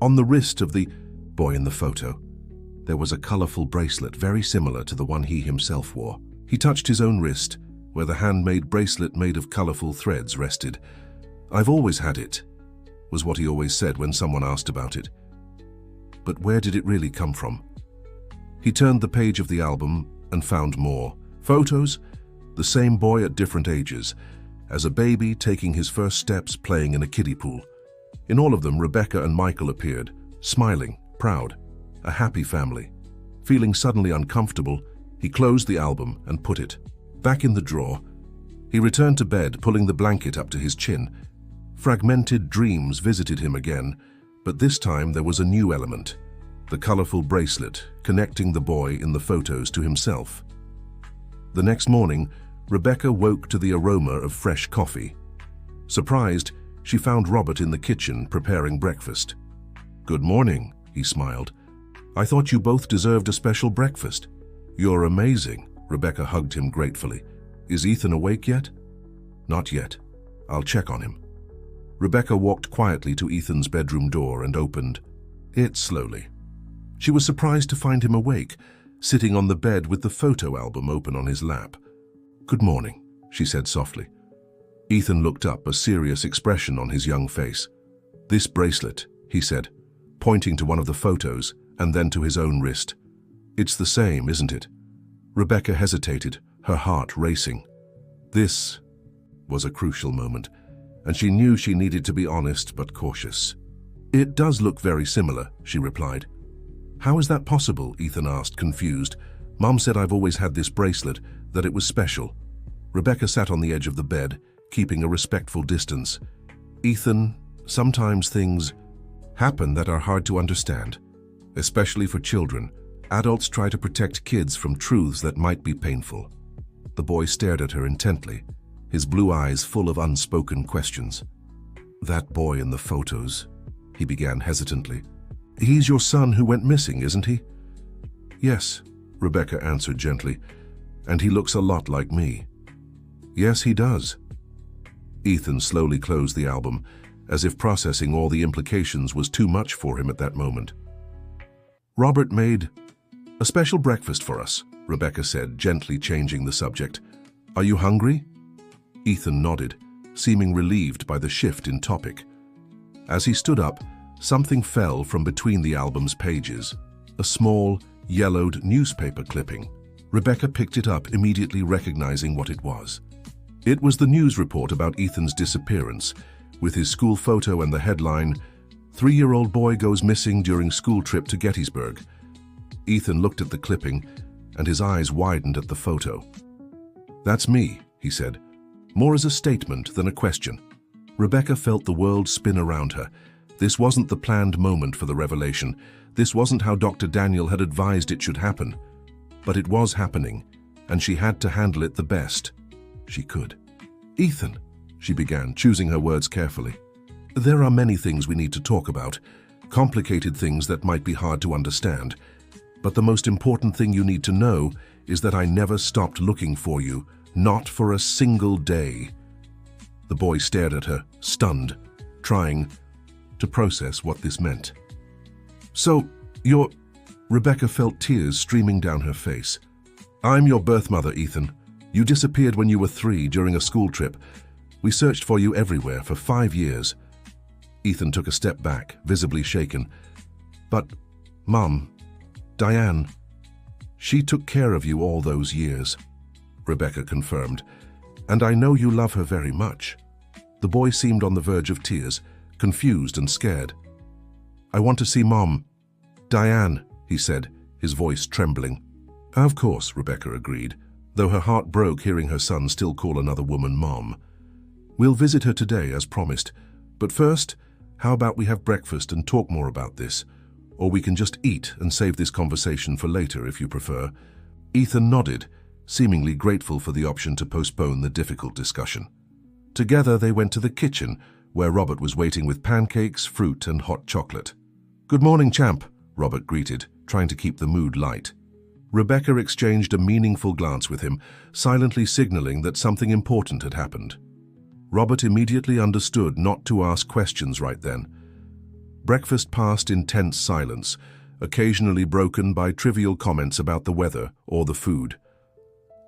On the wrist of the boy in the photo, there was a colorful bracelet very similar to the one he himself wore. He touched his own wrist, where the handmade bracelet made of colorful threads rested. "I've always had it," was what he always said when someone asked about it. But where did it really come from? He turned the page of the album and found more. Photos, the same boy at different ages, as a baby taking his first steps playing in a kiddie pool. In all of them, Rebecca and Michael appeared, smiling, proud, a happy family. Feeling suddenly uncomfortable, he closed the album and put it back in the drawer. He returned to bed, pulling the blanket up to his chin. Fragmented dreams visited him again, but this time there was a new element, the colorful bracelet connecting the boy in the photos to himself. The next morning, Rebecca woke to the aroma of fresh coffee. Surprised, she found Robert in the kitchen preparing breakfast. "Good morning," he smiled. "I thought you both deserved a special breakfast." "You're amazing," Rebecca hugged him gratefully. "Is Ethan awake yet?" "Not yet. I'll check on him." Rebecca walked quietly to Ethan's bedroom door and opened it slowly. She was surprised to find him awake, sitting on the bed with the photo album open on his lap. "Good morning," she said softly. Ethan looked up, a serious expression on his young face. "This bracelet," he said, pointing to one of the photos and then to his own wrist. "It's the same, isn't it?" Rebecca hesitated, her heart racing. This was a crucial moment, and she knew she needed to be honest but cautious. "It does look very similar," she replied. "How is that possible?" Ethan asked, confused. "Mom said I've always had this bracelet, that it was special." Rebecca sat on the edge of the bed, keeping a respectful distance. "Ethan, sometimes things happen that are hard to understand, especially for children. Adults try to protect kids from truths that might be painful." The boy stared at her intently, his blue eyes full of unspoken questions. "That boy in the photos," he began hesitantly. "He's your son who went missing, isn't he?" "Yes," Rebecca answered gently, "and he looks a lot like me." "Yes, he does." Ethan slowly closed the album, as if processing all the implications was too much for him at that moment. "Robert made a special breakfast for us," Rebecca said, gently changing the subject. "Are you hungry?" Ethan nodded, seeming relieved by the shift in topic. As he stood up, something fell from between the album's pages, a small, yellowed newspaper clipping. Rebecca picked it up, immediately recognizing what it was. It was the news report about Ethan's disappearance, with his school photo and the headline, "3-year-old boy goes missing during school trip to Gettysburg." Ethan looked at the clipping, and his eyes widened at the photo. "That's me," he said, more as a statement than a question. Rebecca felt the world spin around her. This wasn't the planned moment for the revelation. This wasn't how Dr. Daniel had advised it should happen. But it was happening, and she had to handle it the best she could. "Ethan," she began, choosing her words carefully, "there are many things we need to talk about, complicated things that might be hard to understand. But the most important thing you need to know is that I never stopped looking for you, not for a single day." The boy stared at her, stunned, trying to process what this meant. "So, you're..." Rebecca felt tears streaming down her face. "I'm your birth mother, Ethan. You disappeared when you were 3 during a school trip. We searched for you everywhere for 5 years. Ethan took a step back, visibly shaken. "But, Mom, Diane, she took care of you all those years," Rebecca confirmed. "And I know you love her very much." The boy seemed on the verge of tears, confused and scared. "I want to see Mom. Diane," he said, his voice trembling. "Of course," Rebecca agreed, though her heart broke hearing her son still call another woman Mom. "We'll visit her today, as promised. But first, how about we have breakfast and talk more about this? Or we can just eat and save this conversation for later, if you prefer." Ethan nodded, seemingly grateful for the option to postpone the difficult discussion. Together they went to the kitchen, where Robert was waiting with pancakes, fruit, and hot chocolate. "Good morning, champ," Robert greeted, trying to keep the mood light. Rebecca exchanged a meaningful glance with him, silently signaling that something important had happened. Robert immediately understood not to ask questions right then. Breakfast passed in tense silence, occasionally broken by trivial comments about the weather or the food.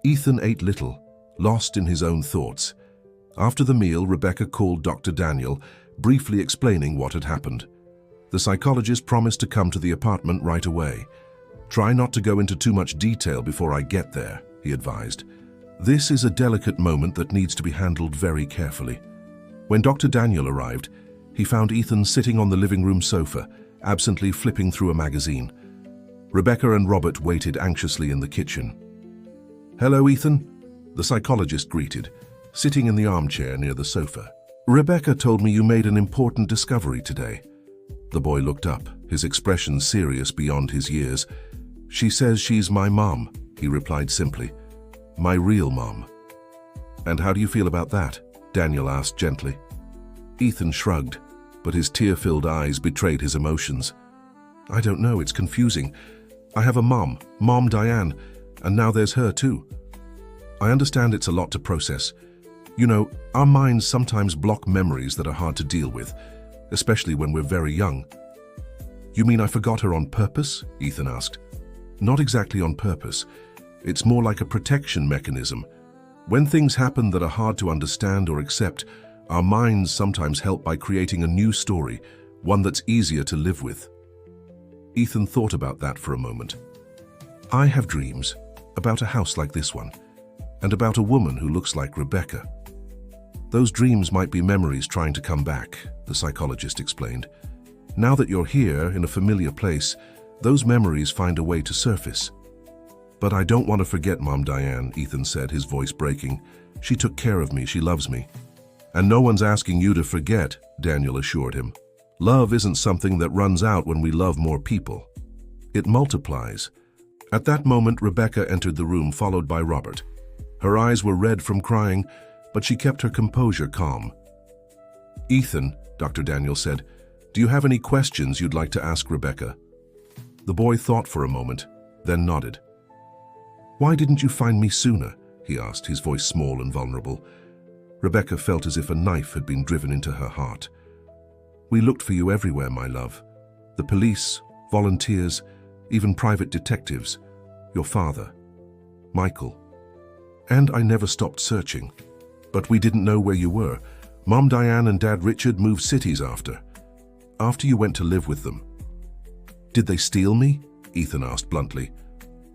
Ethan ate little, lost in his own thoughts. After the meal, Rebecca called Dr. Daniel, briefly explaining what had happened. The psychologist promised to come to the apartment right away. "Try not to go into too much detail before I get there," he advised. "This is a delicate moment that needs to be handled very carefully." When Dr. Daniel arrived, he found Ethan sitting on the living room sofa, absently flipping through a magazine. Rebecca and Robert waited anxiously in the kitchen. "Hello, Ethan," the psychologist greeted, sitting in the armchair near the sofa. "Rebecca told me you made an important discovery today." The boy looked up, his expression serious beyond his years. "She says she's my mom," he replied simply. "My real mom." "And how do you feel about that?" Daniel asked gently. Ethan shrugged, but his tear-filled eyes betrayed his emotions. "I don't know, it's confusing. I have a mom, Mom Diane, and now there's her too. I understand it's a lot to process. You know, our minds sometimes block memories that are hard to deal with, especially when we're very young." "You mean I forgot her on purpose?" Ethan asked. "Not exactly on purpose. It's more like a protection mechanism. When things happen that are hard to understand or accept, our minds sometimes help by creating a new story, one that's easier to live with." Ethan thought about that for a moment. "I have dreams about a house like this one, and about a woman who looks like Rebecca. Those dreams might be memories trying to come back, the psychologist explained. Now that you're here in a familiar place, those memories find a way to surface. But I don't want to forget Mom Diane, Ethan said, his voice breaking. She took care of me, she loves me. And no one's asking you to forget, Daniel assured him. Love isn't something that runs out when we love more people. It multiplies. At that moment, Rebecca entered the room, followed by Robert. Her eyes were red from crying, but she kept her composure calm. Ethan, Dr. Daniel said, do you have any questions you'd like to ask Rebecca? The boy thought for a moment, then nodded. Why didn't you find me sooner? He asked, his voice small and vulnerable. Rebecca felt as if a knife had been driven into her heart. We looked for you everywhere, my love. The police, volunteers, even private detectives, your father, Michael. And I never stopped searching. But we didn't know where you were. Mom Diane and Dad Richard moved cities after you went to live with them. Did they steal me? Ethan asked bluntly.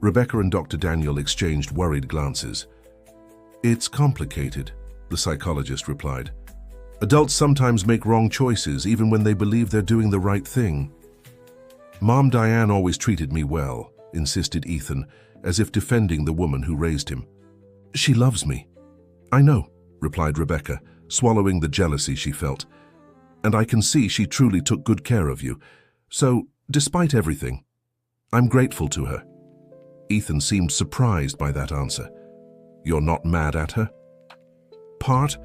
Rebecca and Dr. Daniel exchanged worried glances. It's complicated, the psychologist replied. Adults sometimes make wrong choices even when they believe they're doing the right thing. Mom Diane always treated me well, insisted Ethan, as if defending the woman who raised him. She loves me. I know, replied Rebecca, swallowing the jealousy she felt. And I can see she truly took good care of you. So, despite everything, I'm grateful to her. Ethan seemed surprised by that answer. You're not mad at her? Part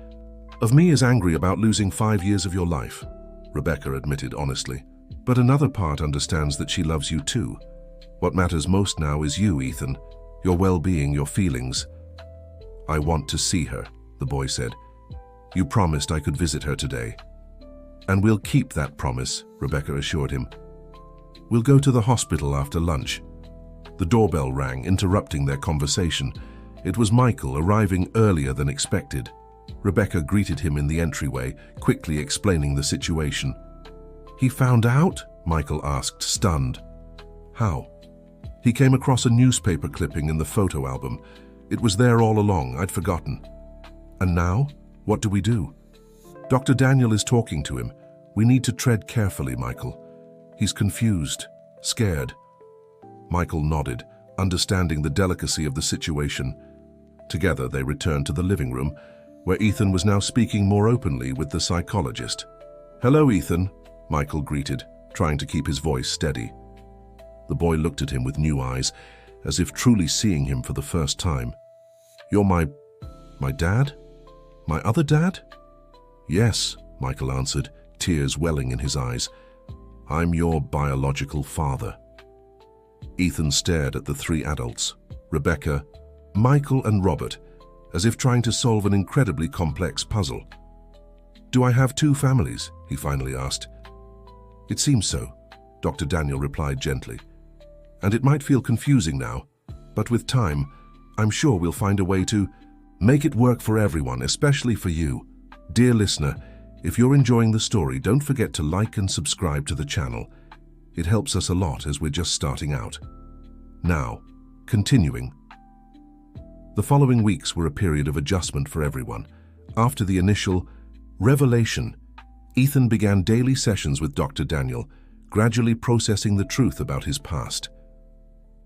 of me is angry about losing 5 years of your life, Rebecca admitted honestly. But another part understands that she loves you too. What matters most now is you, Ethan, your well-being, your feelings. I want to see her, the boy said. You promised I could visit her today. And we'll keep that promise, Rebecca assured him. We'll go to the hospital after lunch. The doorbell rang, interrupting their conversation. It was Michael, arriving earlier than expected. Rebecca greeted him in the entryway, quickly explaining the situation. He found out? Michael asked, stunned. How? He came across a newspaper clipping in the photo album. It was there all along, I'd forgotten. And now? What do we do? Dr. Daniel is talking to him. We need to tread carefully, Michael. He's confused, scared. Michael nodded, understanding the delicacy of the situation. Together they returned to the living room, where Ethan was now speaking more openly with the psychologist. Hello, Ethan, Michael greeted, trying to keep his voice steady. The boy looked at him with new eyes, as if truly seeing him for the first time. You're my dad? My other dad? Yes, Michael answered, tears welling in his eyes. I'm your biological father. Ethan stared at the three adults, Rebecca, Michael and Robert, as if trying to solve an incredibly complex puzzle. Do I have two families? He finally asked. It seems so, Dr. Daniel replied gently. And it might feel confusing now, but with time, I'm sure we'll find a way to make it work for everyone, especially for you. Dear listener, if you're enjoying the story, don't forget to like and subscribe to the channel. It helps us a lot as we're just starting out. Now, continuing. The following weeks were a period of adjustment for everyone. After the initial revelation, Ethan began daily sessions with Dr. Daniel, gradually processing the truth about his past.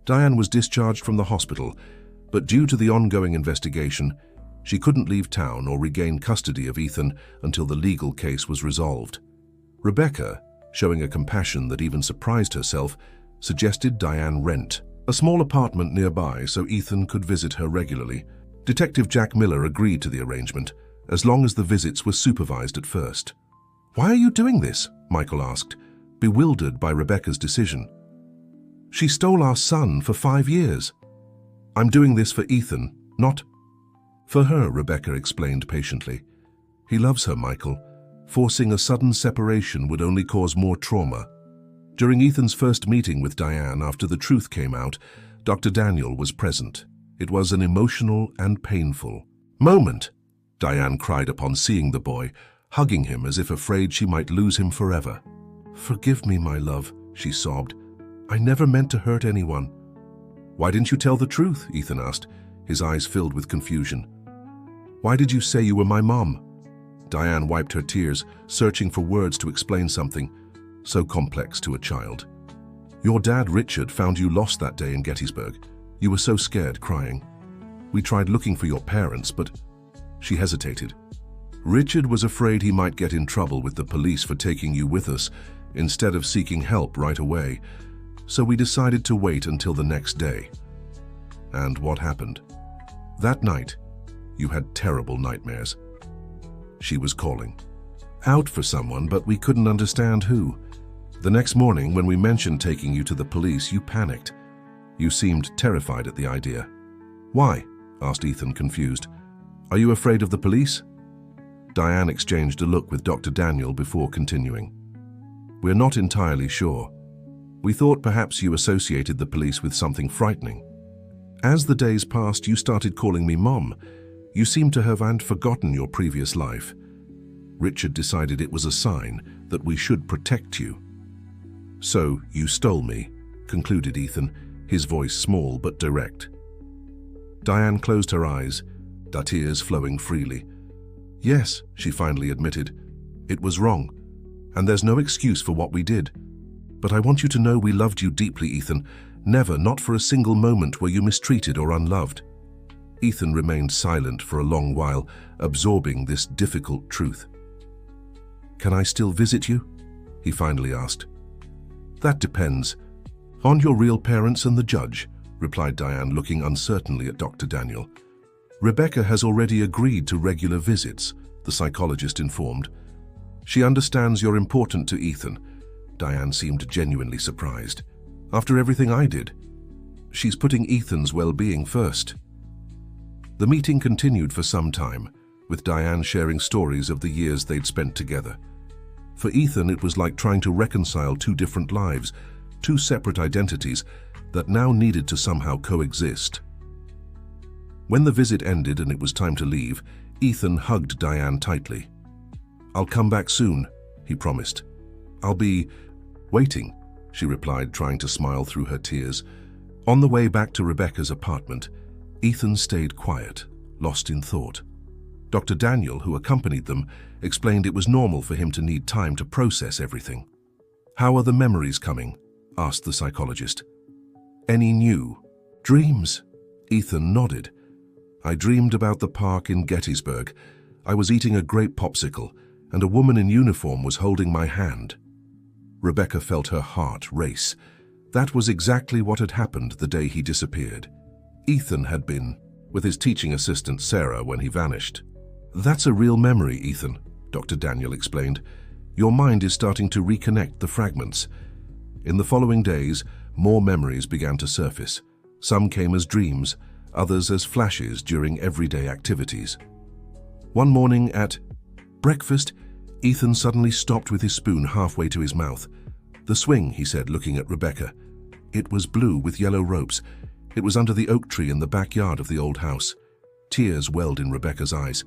Diane was discharged from the hospital, but due to the ongoing investigation, she couldn't leave town or regain custody of Ethan until the legal case was resolved. Rebecca, showing a compassion that even surprised herself, suggested Diane rent a small apartment nearby so Ethan could visit her regularly. Detective Jack Miller agreed to the arrangement, as long as the visits were supervised at first. Why are you doing this? Michael asked, bewildered by Rebecca's decision. She stole our son for 5 years. I'm doing this for Ethan, not for her, Rebecca explained patiently. He loves her, Michael. Forcing a sudden separation would only cause more trauma. During Ethan's first meeting with Diane after the truth came out, Dr. Daniel was present. It was an emotional and painful moment, Diane cried upon seeing the boy, hugging him as if afraid she might lose him forever. Forgive me, my love, she sobbed. I never meant to hurt anyone. Why didn't you tell the truth? Ethan asked, his eyes filled with confusion. "Why did you say you were my mom?" Diane wiped her tears, searching for words to explain something so complex to a child. "Your dad, Richard, found you lost that day in Gettysburg. You were so scared, crying. We tried looking for your parents, but..." She hesitated. "Richard was afraid he might get in trouble with the police for taking you with us instead of seeking help right away, so we decided to wait until the next day." "And what happened?" "That night, you had terrible nightmares." She was calling out for someone, but we couldn't understand who. "The next morning, when we mentioned taking you to the police, you panicked. You seemed terrified at the idea." "Why?" asked Ethan, confused. "Are you afraid of the police?" Diane exchanged a look with Dr. Daniel before continuing. "We're not entirely sure. We thought perhaps you associated the police with something frightening. As the days passed, you started calling me Mom. You seem to have forgotten your previous life. Richard decided it was a sign that we should protect you. So you stole me," concluded Ethan, his voice small but direct. Diane closed her eyes, her tears flowing freely. "Yes," she finally admitted. "It was wrong, and there's no excuse for what we did. But I want you to know we loved you deeply, Ethan. Never, not for a single moment, were you mistreated or unloved." Ethan remained silent for a long while, absorbing this difficult truth. "Can I still visit you?" he finally asked. "That depends on your real parents and the judge," replied Diane, looking uncertainly at Dr. Daniel. "Rebecca has already agreed to regular visits," the psychologist informed. "She understands you're important to Ethan." Diane seemed genuinely surprised. "After everything I did, she's putting Ethan's well-being first." The meeting continued for some time, with Diane sharing stories of the years they'd spent together. For Ethan, it was like trying to reconcile two different lives, two separate identities that now needed to somehow coexist. When the visit ended and it was time to leave, Ethan hugged Diane tightly. "I'll come back soon," he promised. "I'll be waiting," she replied, trying to smile through her tears. On the way back to Rebecca's apartment, Ethan stayed quiet, lost in thought. Dr. Daniel, who accompanied them, explained it was normal for him to need time to process everything. "How are the memories coming?" asked the psychologist. "Any new dreams?" Ethan nodded. "I dreamed about the park in Gettysburg. I was eating a grape popsicle, and a woman in uniform was holding my hand." Rebecca felt her heart race. That was exactly what had happened the day he disappeared. Ethan had been with his teaching assistant Sarah when he vanished. "That's a real memory, Ethan," Dr. Daniel explained. "Your mind is starting to reconnect the fragments." In the following days, more memories began to surface. Some came as dreams, others as flashes during everyday activities. One morning at breakfast, Ethan suddenly stopped with his spoon halfway to his mouth. "The swing," he said, looking at Rebecca. "It was blue with yellow ropes. It was under the oak tree in the backyard of the old house." Tears welled in Rebecca's eyes.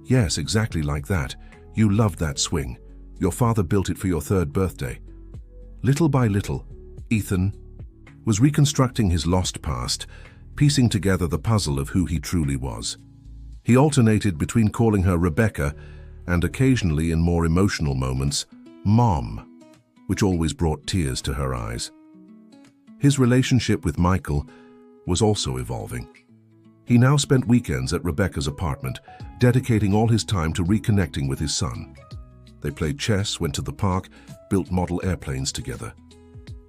"Yes, exactly like that. You loved that swing. Your father built it for your 3rd birthday." Little by little, Ethan was reconstructing his lost past, piecing together the puzzle of who he truly was. He alternated between calling her Rebecca and occasionally, in more emotional moments, Mom, which always brought tears to her eyes. His relationship with Michael was also evolving. He now spent weekends at Rebecca's apartment, dedicating all his time to reconnecting with his son. They played chess, went to the park, built model airplanes together.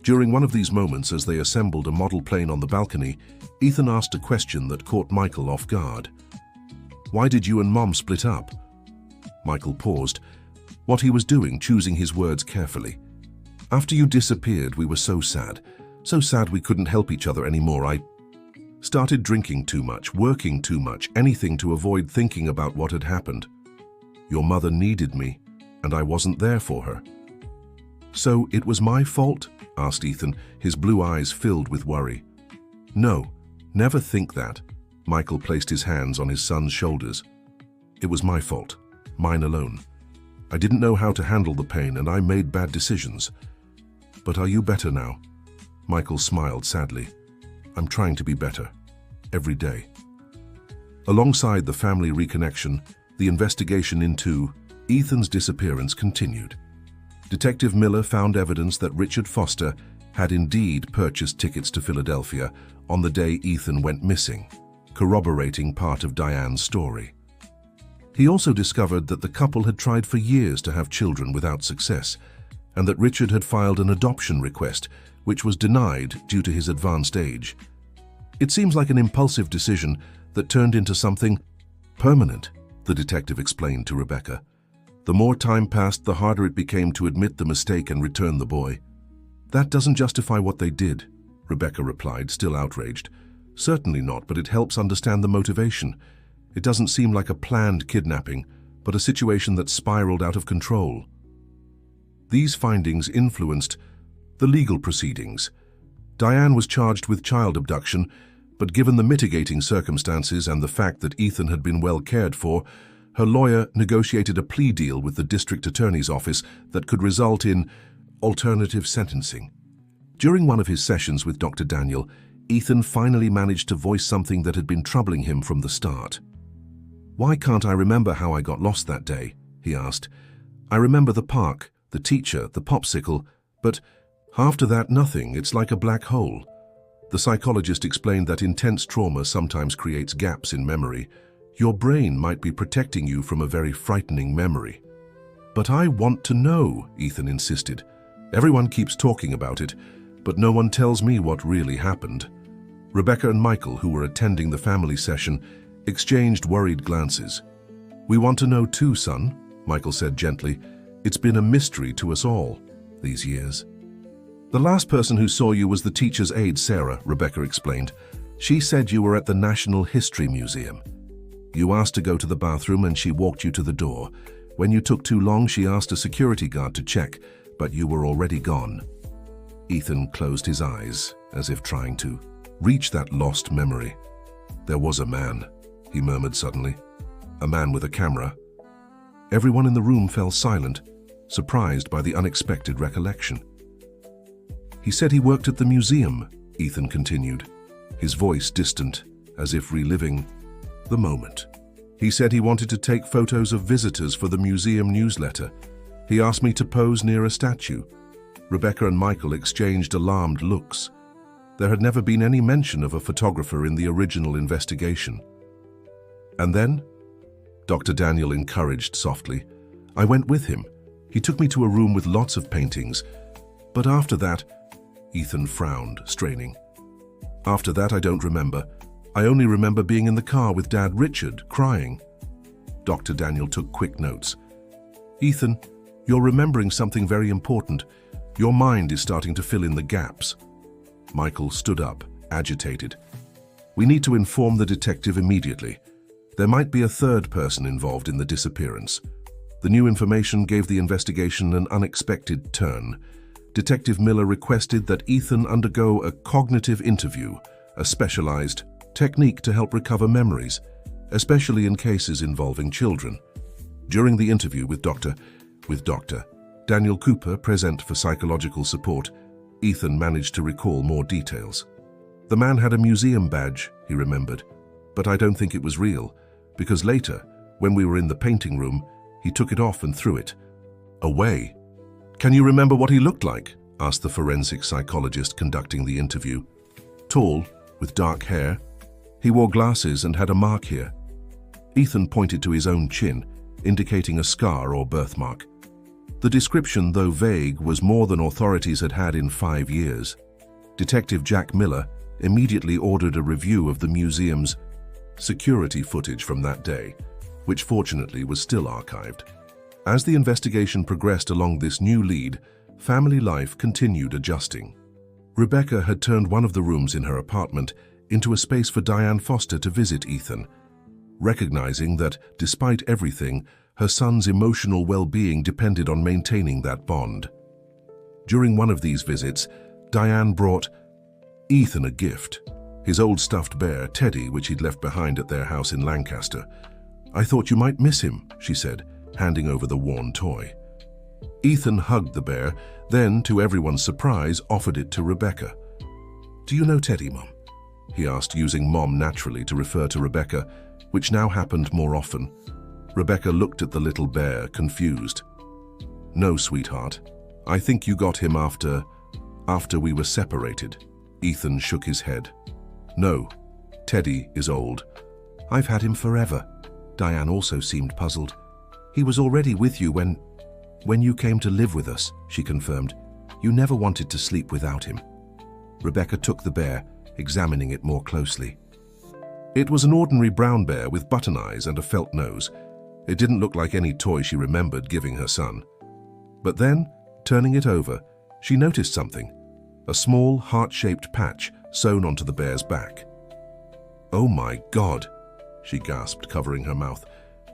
During one of these moments, as they assembled a model plane on the balcony, Ethan asked a question that caught Michael off guard. "Why did you and Mom split up?" Michael paused, what he was doing, choosing his words carefully. "After you disappeared, we were so sad we couldn't help each other anymore. I started drinking too much, working too much, anything to avoid thinking about what had happened. Your mother needed me, and I wasn't there for her." "So it was my fault?" asked Ethan, his blue eyes filled with worry. "No, never think that." Michael placed his hands on his son's shoulders. "It was my fault, mine alone. I didn't know how to handle the pain, and I made bad decisions. But are you better now?" Michael smiled sadly. "I'm trying to be better, every day." Alongside the family reconnection, the investigation into Ethan's disappearance continued. Detective Miller found evidence that Richard Foster had indeed purchased tickets to Philadelphia on the day Ethan went missing, corroborating part of Diane's story. He also discovered that the couple had tried for years to have children without success, and that Richard had filed an adoption request, which was denied due to his advanced age. It seems like an impulsive decision that turned into something permanent, the detective explained to Rebecca. The more time passed, the harder it became to admit the mistake and return the boy. That doesn't justify what they did, Rebecca replied, still outraged. Certainly not, but it helps understand the motivation. It doesn't seem like a planned kidnapping, but a situation that spiraled out of control. These findings influenced the legal proceedings. Diane was charged with child abduction, but given the mitigating circumstances and the fact that Ethan had been well cared for, her lawyer negotiated a plea deal with the district attorney's office that could result in alternative sentencing. During one of his sessions with Dr. Daniel, Ethan finally managed to voice something that had been troubling him from the start. "Why can't I remember how I got lost that day?" he asked. "I remember the park, the teacher, the popsicle, but after that, nothing. It's like a black hole." The psychologist explained that intense trauma sometimes creates gaps in memory. Your brain might be protecting you from a very frightening memory. "But I want to know," Ethan insisted. "Everyone keeps talking about it, but no one tells me what really happened." Rebecca and Michael, who were attending the family session, exchanged worried glances. "We want to know too, son," Michael said gently. "It's been a mystery to us all these years." "The last person who saw you was the teacher's aide, Sarah," Rebecca explained. "She said you were at the National History Museum. You asked to go to the bathroom and she walked you to the door. When you took too long, she asked a security guard to check, but you were already gone." Ethan closed his eyes, as if trying to reach that lost memory. "There was a man," he murmured suddenly. "A man with a camera." Everyone in the room fell silent, surprised by the unexpected recollection. "He said he worked at the museum," Ethan continued, his voice distant, as if reliving the moment. "He said he wanted to take photos of visitors for the museum newsletter. He asked me to pose near a statue." Rebecca and Michael exchanged alarmed looks. There had never been any mention of a photographer in the original investigation. "And then?" Dr. Daniel encouraged softly. "I went with him. He took me to a room with lots of paintings. But after that," Ethan frowned, straining. "After that, I don't remember. I only remember being in the car with Dad Richard, crying." Dr. Daniel took quick notes. "Ethan, you're remembering something very important. Your mind is starting to fill in the gaps." Michael stood up, agitated. "We need to inform the detective immediately. There might be a third person involved in the disappearance." The new information gave the investigation an unexpected turn. Detective Miller requested that Ethan undergo a cognitive interview, a specialized technique to help recover memories, especially in cases involving children. During the interview with Dr. Daniel Cooper, present for psychological support, Ethan managed to recall more details. "The man had a museum badge," he remembered, "but I don't think it was real, because later, when we were in the painting room, he took it off and threw it away." "Can you remember what he looked like?" asked the forensic psychologist conducting the interview. "Tall, with dark hair. He wore glasses and had a mark here." Ethan pointed to his own chin, indicating a scar or birthmark. The description, though vague, was more than authorities had had in 5 years. Detective Jack Miller immediately ordered a review of the museum's security footage from that day, which fortunately was still archived. As the investigation progressed along this new lead, family life continued adjusting. Rebecca had turned one of the rooms in her apartment into a space for Diane Foster to visit Ethan, recognizing that, despite everything, her son's emotional well-being depended on maintaining that bond. During one of these visits, Diane brought Ethan a gift, his old stuffed bear, Teddy, which he'd left behind at their house in Lancaster. "I thought you might miss him," she said, handing over the worn toy. Ethan hugged the bear, then, to everyone's surprise, offered it to Rebecca. "Do you know Teddy, Mom?" he asked, using Mom naturally to refer to Rebecca. which now happened more often. Rebecca looked at the little bear, confused. "No, sweetheart. I think you got him after we were separated." Ethan shook his head. "No, Teddy is old. I've had him forever." Diane also seemed puzzled. "He was already with you when you came to live with us," she confirmed. "You never wanted to sleep without him." Rebecca took the bear, examining it more closely. It was an ordinary brown bear with button eyes and a felt nose. It didn't look like any toy she remembered giving her son. But then, turning it over, she noticed something, a small heart-shaped patch sewn onto the bear's back. "Oh my God," she gasped, covering her mouth.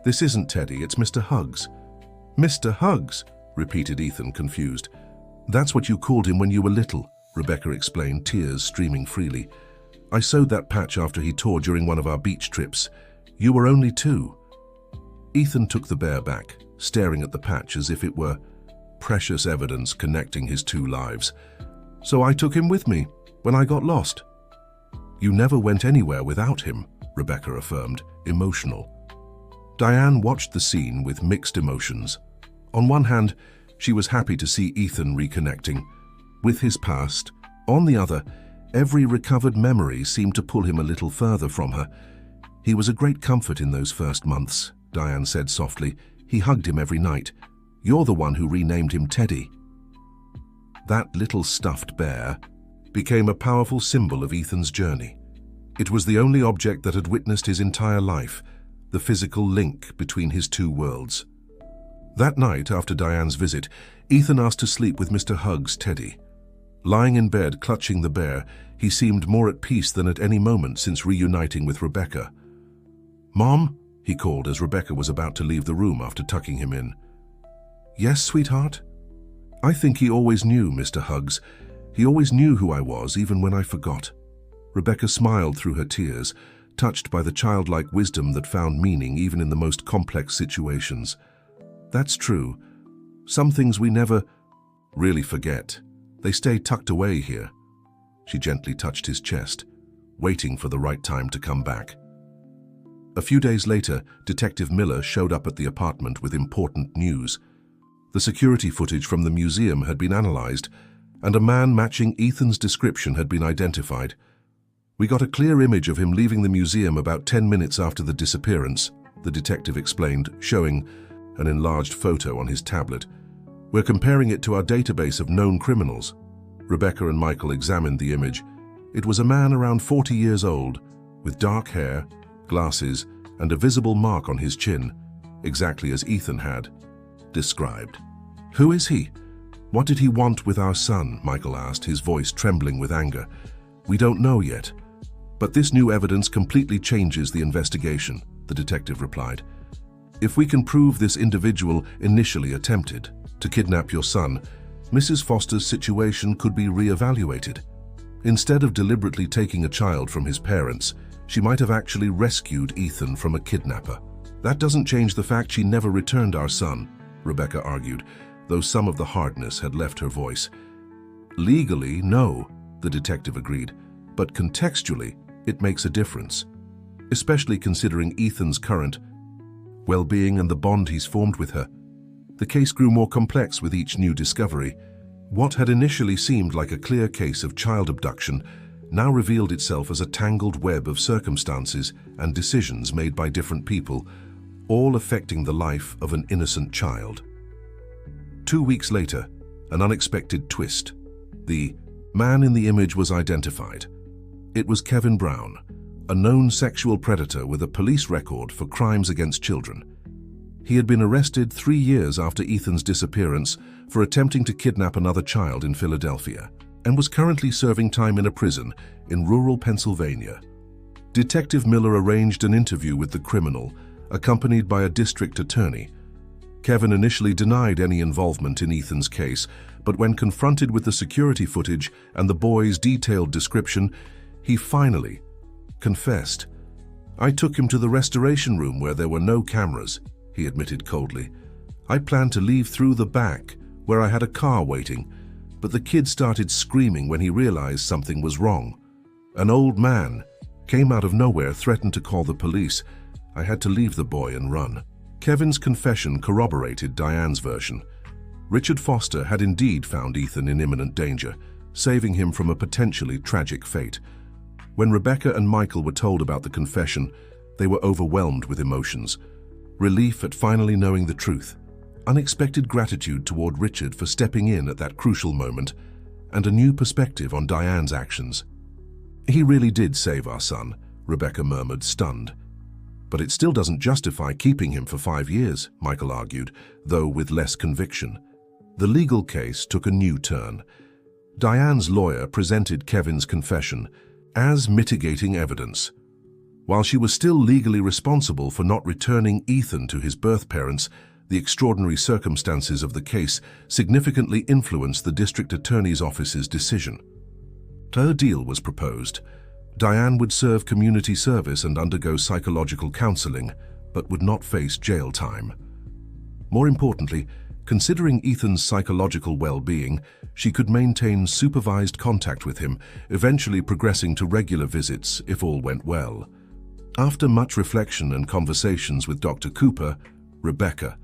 "This isn't Teddy, it's Mr. Hugs." "Mr. Hugs," repeated Ethan, confused. "That's what you called him when you were little," Rebecca explained, tears streaming freely. "I sewed that patch after he tore during one of our beach trips. You were only 2. Ethan took the bear back, staring at the patch as if it were precious evidence connecting his 2 lives. "So I took him with me when I got lost." "You never went anywhere without him," Rebecca affirmed, emotional. Diane watched the scene with mixed emotions. On one hand, she was happy to see Ethan reconnecting with his past. On the other, every recovered memory seemed to pull him a little further from her. "He was a great comfort in those first months," Diane said softly. "He hugged him every night. You're the one who renamed him Teddy." That little stuffed bear became a powerful symbol of Ethan's journey. It was the only object that had witnessed his entire life, the physical link between his 2 worlds. That night, after Diane's visit, Ethan asked to sleep with Mr. Hugs' Teddy. Lying in bed, clutching the bear, he seemed more at peace than at any moment since reuniting with Rebecca. "Mom?" he called as Rebecca was about to leave the room after tucking him in. "Yes, sweetheart?" "I think he always knew, Mr. Hugs. He always knew who I was, even when I forgot." Rebecca smiled through her tears, touched by the childlike wisdom that found meaning even in the most complex situations. "That's true. Some things we never really forget. They stay tucked away here." She gently touched his chest, waiting for the right time to come back. A few days later, Detective Miller showed up at the apartment with important news. The security footage from the museum had been analyzed, and a man matching Ethan's description had been identified. "We got a clear image of him leaving the museum about 10 minutes after the disappearance," the detective explained, showing an enlarged photo on his tablet. "We're comparing it to our database of known criminals." Rebecca and Michael examined the image. It was a man around 40 years old, with dark hair, glasses, and a visible mark on his chin, exactly as Ethan had described. "Who is he? What did he want with our son?" Michael asked, his voice trembling with anger. "We don't know yet, but this new evidence completely changes the investigation," the detective replied. "If we can prove this individual initially attempted to kidnap your son, Mrs. Foster's situation could be re-evaluated. Instead of deliberately taking a child from his parents, she might have actually rescued Ethan from a kidnapper. That doesn't change the fact she never returned our son," Rebecca argued, though some of the hardness had left her voice. "Legally, no," the detective agreed, "but contextually, it makes a difference, especially considering Ethan's current well-being and the bond he's formed with her." The case grew more complex with each new discovery. What had initially seemed like a clear case of child abduction now revealed itself as a tangled web of circumstances and decisions made by different people, all affecting the life of an innocent child. 2 weeks later, an unexpected twist. The man in the image was identified. It was Kevin Brown, a known sexual predator with a police record for crimes against children. He had been arrested 3 years after Ethan's disappearance for attempting to kidnap another child in Philadelphia, and was currently serving time in a prison in rural Pennsylvania. Detective Miller arranged an interview with the criminal, accompanied by a district attorney. Kevin initially denied any involvement in Ethan's case, but when confronted with the security footage and the boy's detailed description, he finally confessed. "I took him to the restoration room where there were no cameras," he admitted coldly. "I planned to leave through the back, where I had a car waiting, but the kid started screaming when he realized something was wrong. An old man came out of nowhere, threatened to call the police. I had to leave the boy and run." Kevin's confession corroborated Diane's version. Richard Foster had indeed found Ethan in imminent danger, saving him from a potentially tragic fate. When Rebecca and Michael were told about the confession, they were overwhelmed with emotions. Relief at finally knowing the truth, unexpected gratitude toward Richard for stepping in at that crucial moment, and a new perspective on Diane's actions. "He really did save our son," Rebecca murmured, stunned. "But it still doesn't justify keeping him for 5 years," Michael argued, though with less conviction. The legal case took a new turn. Diane's lawyer presented Kevin's confession as mitigating evidence. While she was still legally responsible for not returning Ethan to his birth parents, the extraordinary circumstances of the case significantly influenced the district attorney's office's decision. Her deal was proposed. Diane would serve community service and undergo psychological counseling, but would not face jail time. More importantly, considering Ethan's psychological well-being, she could maintain supervised contact with him, eventually progressing to regular visits if all went well. After much reflection and conversations with Dr. Cooper, Rebecca,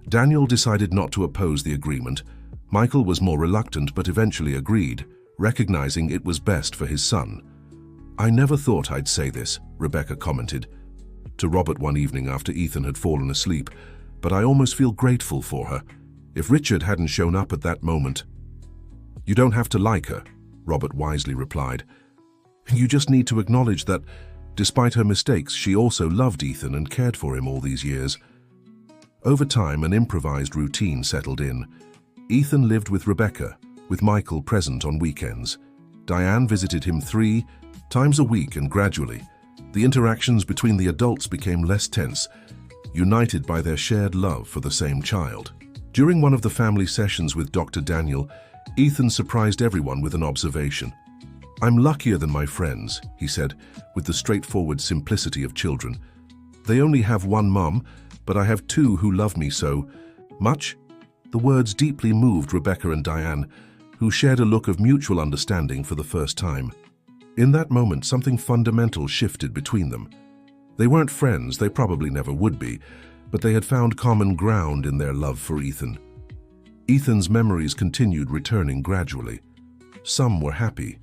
Daniel decided not to oppose the agreement. Michael was more reluctant but eventually agreed, recognizing it was best for his son. "I never thought I'd say this," Rebecca commented to Robert one evening after Ethan had fallen asleep, "but I almost feel grateful for her. If Richard hadn't shown up at that moment—" "You don't have to like her," Robert wisely replied. "You just need to acknowledge that, despite her mistakes, she also loved Ethan and cared for him all these years." Over time, an improvised routine settled in. Ethan lived with Rebecca, with Michael present on weekends. Diane visited him 3 times a week, and gradually, the interactions between the adults became less tense, united by their shared love for the same child. During one of the family sessions with Dr. Daniel, Ethan surprised everyone with an observation. "I'm luckier than my friends," he said, with the straightforward simplicity of children. "They only have one mom, but I have 2 who love me so much." The words deeply moved Rebecca and Diane, who shared a look of mutual understanding for the first time. In that moment, something fundamental shifted between them. They weren't friends, they probably never would be, but they had found common ground in their love for Ethan. Ethan's memories continued returning gradually. Some were happy,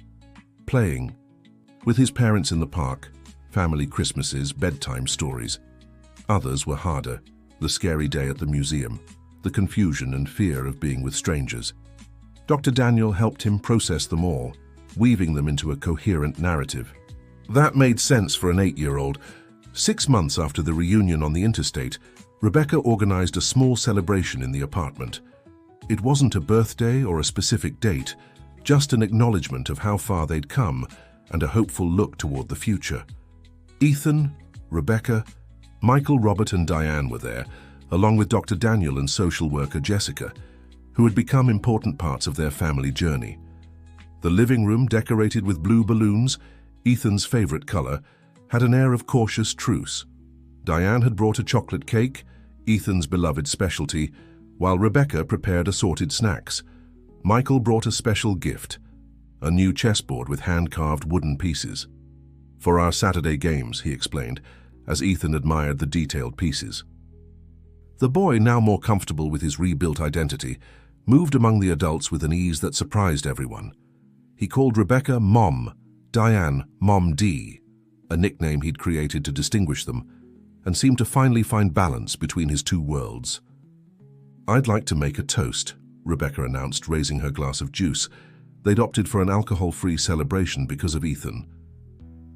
playing, with his parents in the park, family Christmases, bedtime stories. Others were harder, the scary day at the museum, the confusion and fear of being with strangers. Dr. Daniel helped him process them all, weaving them into a coherent narrative. That made sense for an 8-year-old. 6 months after the reunion on the interstate, Rebecca organized a small celebration in the apartment. It wasn't a birthday or a specific date, just an acknowledgement of how far they'd come and a hopeful look toward the future. Ethan, Rebecca, Michael, Robert, and Diane were there, along with Dr. Daniel and social worker Jessica, who had become important parts of their family journey. The living room, decorated with blue balloons, Ethan's favorite color, had an air of cautious truce. Diane had brought a chocolate cake, Ethan's beloved specialty, while Rebecca prepared assorted snacks. Michael brought a special gift, a new chessboard with hand-carved wooden pieces. "For our Saturday games," he explained, as Ethan admired the detailed pieces. The boy, now more comfortable with his rebuilt identity, moved among the adults with an ease that surprised everyone. He called Rebecca Mom, Diane Mom D, a nickname he'd created to distinguish them, and seemed to finally find balance between his 2 worlds. "I'd like to make a toast," Rebecca announced, raising her glass of juice. They'd opted for an alcohol-free celebration because of Ethan.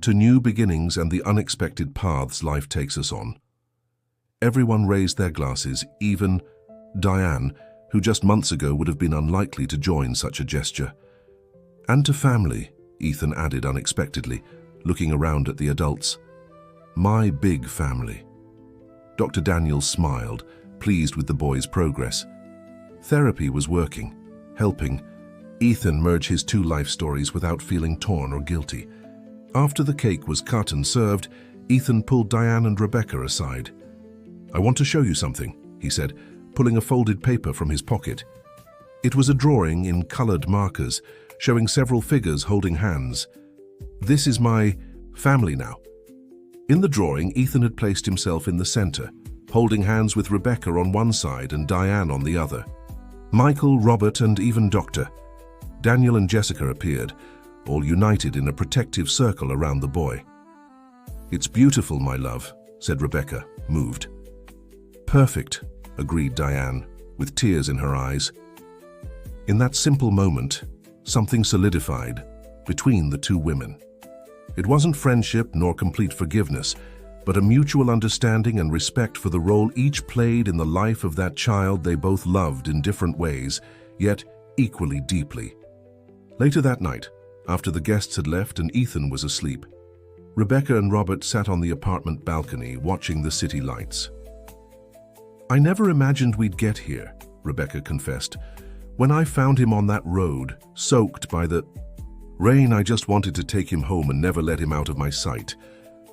"To new beginnings and the unexpected paths life takes us on." Everyone raised their glasses, even Diane, who just months ago would have been unlikely to join such a gesture. "And to family," Ethan added unexpectedly, looking around at the adults. "My big family." Dr. Daniel smiled, pleased with the boy's progress. Therapy was working, helping Ethan merge his 2 life stories without feeling torn or guilty. After the cake was cut and served, Ethan pulled Diane and Rebecca aside. "I want to show you something," he said, pulling a folded paper from his pocket. It was a drawing in colored markers, showing several figures holding hands. "This is my family now." In the drawing, Ethan had placed himself in the center, holding hands with Rebecca on one side and Diane on the other. Michael, Robert, and even Dr. Daniel and Jessica appeared, all united in a protective circle around the boy. "It's beautiful, my love," said Rebecca, moved. "Perfect," agreed Diane, with tears in her eyes. In that simple moment, something solidified between the two women. It wasn't friendship nor complete forgiveness, but a mutual understanding and respect for the role each played in the life of that child they both loved in different ways, yet equally deeply. Later that night, after the guests had left and Ethan was asleep, Rebecca and Robert sat on the apartment balcony watching the city lights. "I never imagined we'd get here," Rebecca confessed. "When I found him on that road, soaked by the rain, I just wanted to take him home and never let him out of my sight.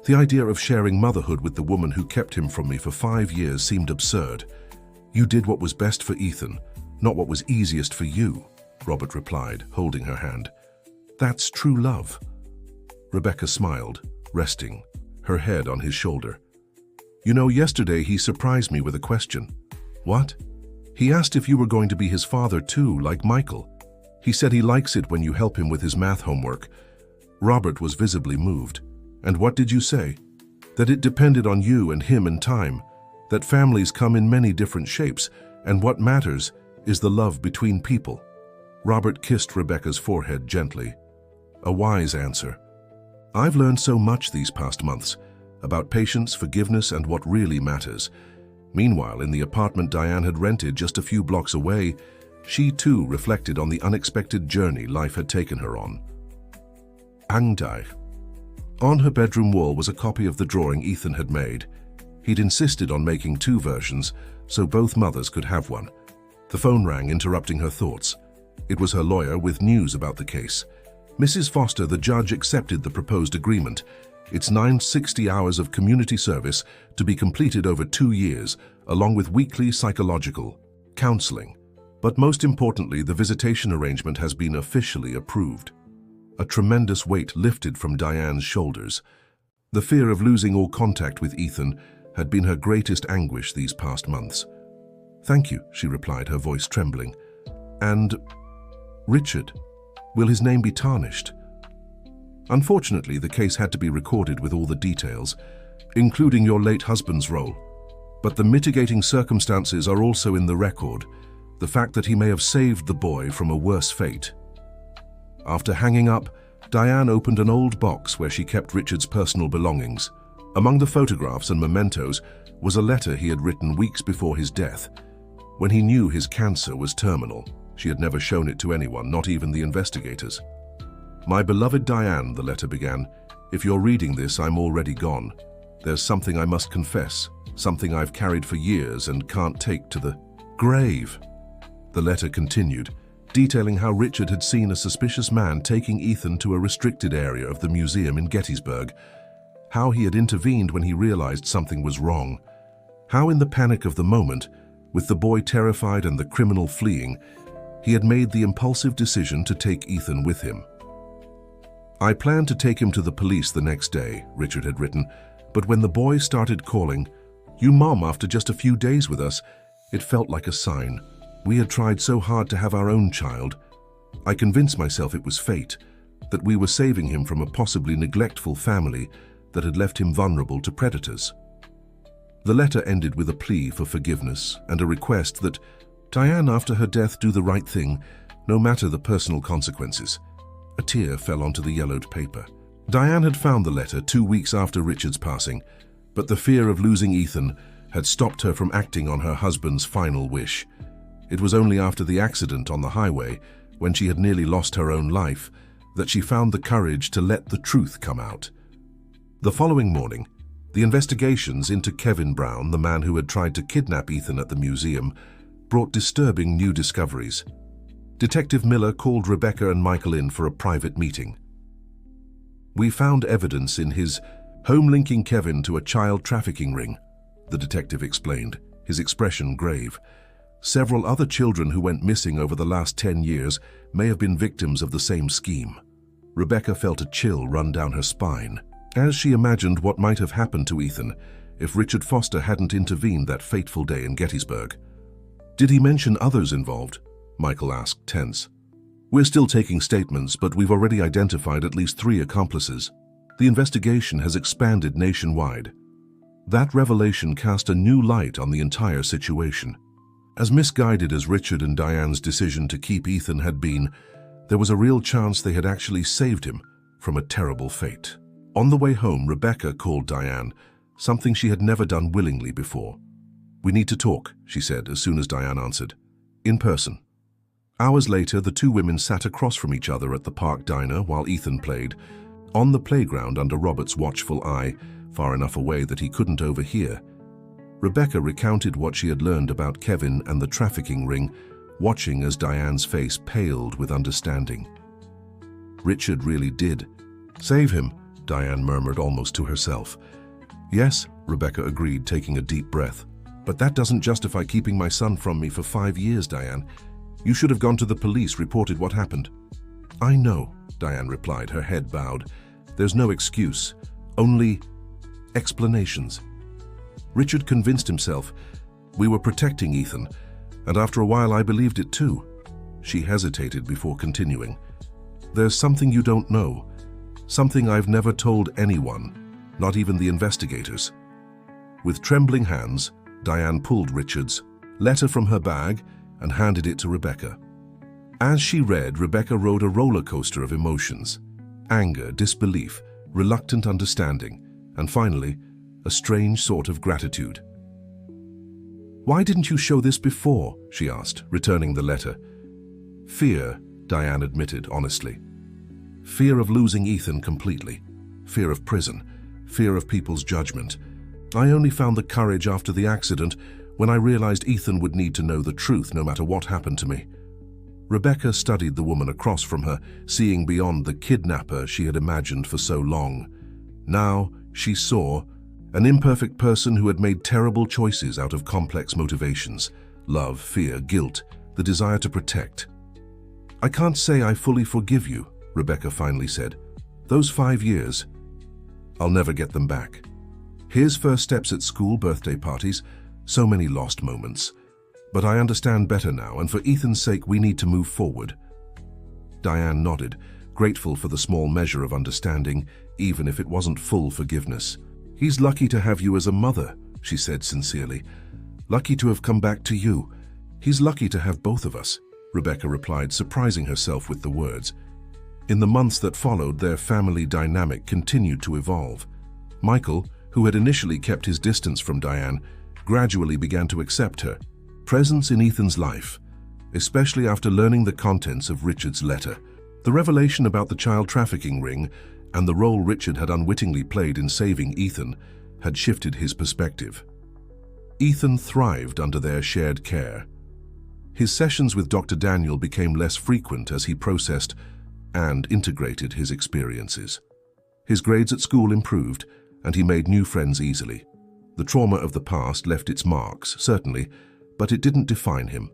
The idea of sharing motherhood with the woman who kept him from me for 5 years seemed absurd. You did what was best for Ethan, not what was easiest for you," Robert replied, holding her hand. "That's true love." Rebecca smiled, resting, her head on his shoulder. "You know, yesterday he surprised me with a question." "What?" "He asked if you were going to be his father too, like Michael. He said he likes it when you help him with his math homework." Robert was visibly moved. "And what did you say?" "That it depended on you and him and time, that families come in many different shapes, and what matters is the love between people." Robert kissed Rebecca's forehead gently. "A wise answer. I've learned so much these past months, about patience, forgiveness, and what really matters." Meanwhile, in the apartment Diane had rented just a few blocks away, she too reflected on the unexpected journey life had taken her on. Angdai. On her bedroom wall was a copy of the drawing Ethan had made. He'd insisted on making 2 versions, so both mothers could have one. The phone rang, interrupting her thoughts. It was her lawyer with news about the case. "Mrs. Foster, the judge accepted the proposed agreement. It's 960 hours of community service to be completed over 2 years, along with weekly psychological counseling. But most importantly, the visitation arrangement has been officially approved." A tremendous weight lifted from Diane's shoulders. The fear of losing all contact with Ethan had been her greatest anguish these past months. "Thank you," she replied, her voice trembling. "And Richard, will his name be tarnished?" "Unfortunately, the case had to be recorded with all the details, including your late husband's role. But the mitigating circumstances are also in the record, the fact that he may have saved the boy from a worse fate." After hanging up, Diane opened an old box where she kept Richard's personal belongings. Among the photographs and mementos was a letter he had written weeks before his death, when he knew his cancer was terminal. She had never shown it to anyone, not even the investigators. "My beloved Diane," the letter began, "if you're reading this, I'm already gone. There's something I must confess, something I've carried for years and can't take to the grave." The letter continued, detailing how Richard had seen a suspicious man taking Ethan to a restricted area of the museum in Gettysburg, how he had intervened when he realized something was wrong, how in the panic of the moment, with the boy terrified and the criminal fleeing, he had made the impulsive decision to take Ethan with him. "I planned to take him to the police the next day," Richard had written, "but when the boy started calling, 'You Mom,' after just a few days with us, it felt like a sign. We had tried so hard to have our own child. I convinced myself it was fate, that we were saving him from a possibly neglectful family that had left him vulnerable to predators." The letter ended with a plea for forgiveness and a request that Diane, after her death, do the right thing, no matter the personal consequences. A tear fell onto the yellowed paper. Diane had found the letter 2 weeks after Richard's passing, but the fear of losing Ethan had stopped her from acting on her husband's final wish. It was only after the accident on the highway, when she had nearly lost her own life, that she found the courage to let the truth come out. The following morning, the investigations into Kevin Brown, the man who had tried to kidnap Ethan at the museum, brought disturbing new discoveries. Detective Miller called Rebecca and Michael in for a private meeting. "We found evidence in his home linking Kevin to a child trafficking ring," the detective explained, his expression grave. "Several other children who went missing over the last 10 years may have been victims of the same scheme." Rebecca felt a chill run down her spine. as she imagined what might have happened to Ethan if Richard Foster hadn't intervened that fateful day in Gettysburg. "Did he mention others involved?" Michael asked, tense. "We're still taking statements, but we've already identified at least 3 accomplices. The investigation has expanded nationwide." That revelation cast a new light on the entire situation. As misguided as Richard and Diane's decision to keep Ethan had been, there was a real chance they had actually saved him from a terrible fate. On the way home, Rebecca called Diane, something she had never done willingly before. "We need to talk," she said as soon as Diane answered. "In person." Hours later, the 2 women sat across from each other at the park diner while Ethan played. On the playground under Robert's watchful eye, far enough away that he couldn't overhear, Rebecca recounted what she had learned about Kevin and the trafficking ring, watching as Diane's face paled with understanding. "Richard really did save him," Diane murmured almost to herself. "Yes," Rebecca agreed, taking a deep breath. "But that doesn't justify keeping my son from me for 5 years, Diane. You should have gone to the police, reported what happened." "I know," Diane replied, her head bowed. "There's no excuse, only explanations. Richard convinced himself we were protecting Ethan, and after a while I believed it too." She hesitated before continuing. "There's something you don't know, something I've never told anyone, not even the investigators." With trembling hands, Diane pulled Richard's letter from her bag and handed it to Rebecca. As she read, Rebecca rode a roller coaster of emotions: anger, disbelief, reluctant understanding, and finally, a strange sort of gratitude. "Why didn't you show this before?" she asked, returning the letter. "Fear," Diane admitted honestly. "Fear of losing Ethan completely. Fear of prison. Fear of people's judgment. I only found the courage after the accident when I realized Ethan would need to know the truth no matter what happened to me." Rebecca studied the woman across from her, seeing beyond the kidnapper she had imagined for so long. Now she saw an imperfect person who had made terrible choices out of complex motivations: love, fear, guilt, the desire to protect. "I can't say I fully forgive you," Rebecca finally said. "Those 5 years, I'll never get them back. Here's first steps at school, birthday parties, so many lost moments. But I understand better now, and for Ethan's sake, we need to move forward." Diane nodded, grateful for the small measure of understanding, even if it wasn't full forgiveness. "He's lucky to have you as a mother," she said sincerely. "Lucky to have come back to you. He's lucky to have both of us," Rebecca replied, surprising herself with the words. In the months that followed, their family dynamic continued to evolve. Michael, who had initially kept his distance from Diane, gradually began to accept her presence in Ethan's life, especially after learning the contents of Richard's letter. The revelation about the child trafficking ring and the role Richard had unwittingly played in saving Ethan had shifted his perspective. Ethan thrived under their shared care. His sessions with Dr. Daniel became less frequent as he processed and integrated his experiences. His grades at school improved, and he made new friends easily. The trauma of the past left its marks, certainly, but it didn't define him.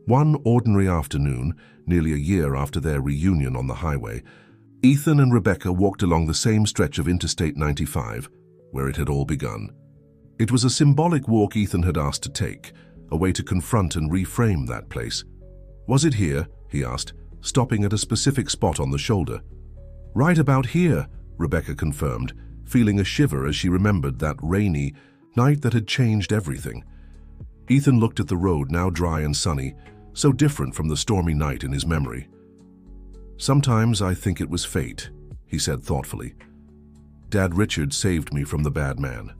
One ordinary afternoon, nearly a year after their reunion on the highway, Ethan and Rebecca walked along the same stretch of Interstate 95, where it had all begun. It was a symbolic walk Ethan had asked to take, a way to confront and reframe that place. "Was it here?" he asked, stopping at a specific spot on the shoulder. "Right about here," Rebecca confirmed, feeling a shiver as she remembered that rainy night that had changed everything. Ethan looked at the road, now dry and sunny, so different from the stormy night in his memory. "Sometimes I think it was fate," he said thoughtfully. "Dad Richard saved me from the bad man.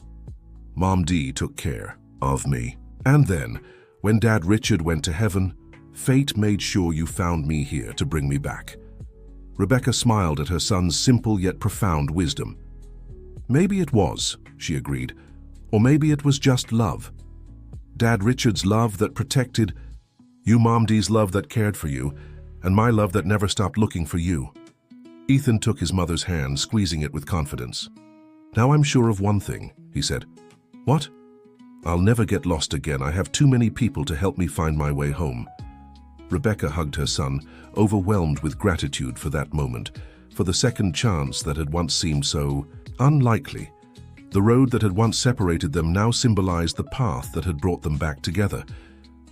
Mom Dee took care of me. And then, when Dad Richard went to heaven, fate made sure you found me here to bring me back." Rebecca smiled at her son's simple yet profound wisdom. "Maybe it was," she agreed, "or maybe it was just love. Dad Richard's love that protected you, Mom Dee's love that cared for you, and my love that never stopped looking for you." Ethan took his mother's hand, squeezing it with confidence. "Now I'm sure of one thing," he said. "What?" "I'll never get lost again. I have too many people to help me find my way home." Rebecca hugged her son, overwhelmed with gratitude for that moment, for the second chance that had once seemed so Unlikely. The road that had once separated them now symbolized the path that had brought them back together.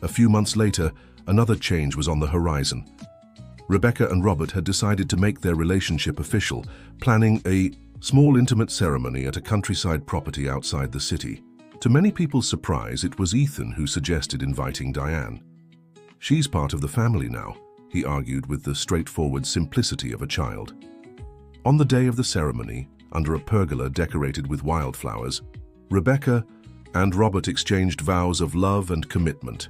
A few months later, another change was on the horizon. Rebecca and Robert had decided to make their relationship official, planning a small intimate ceremony at a countryside property outside the city. To many people's surprise, it was Ethan who suggested inviting Diane. "She's part of the family now," he argued with the straightforward simplicity of a child. On the day of the ceremony, under a pergola decorated with wildflowers, Rebecca and Robert exchanged vows of love and commitment.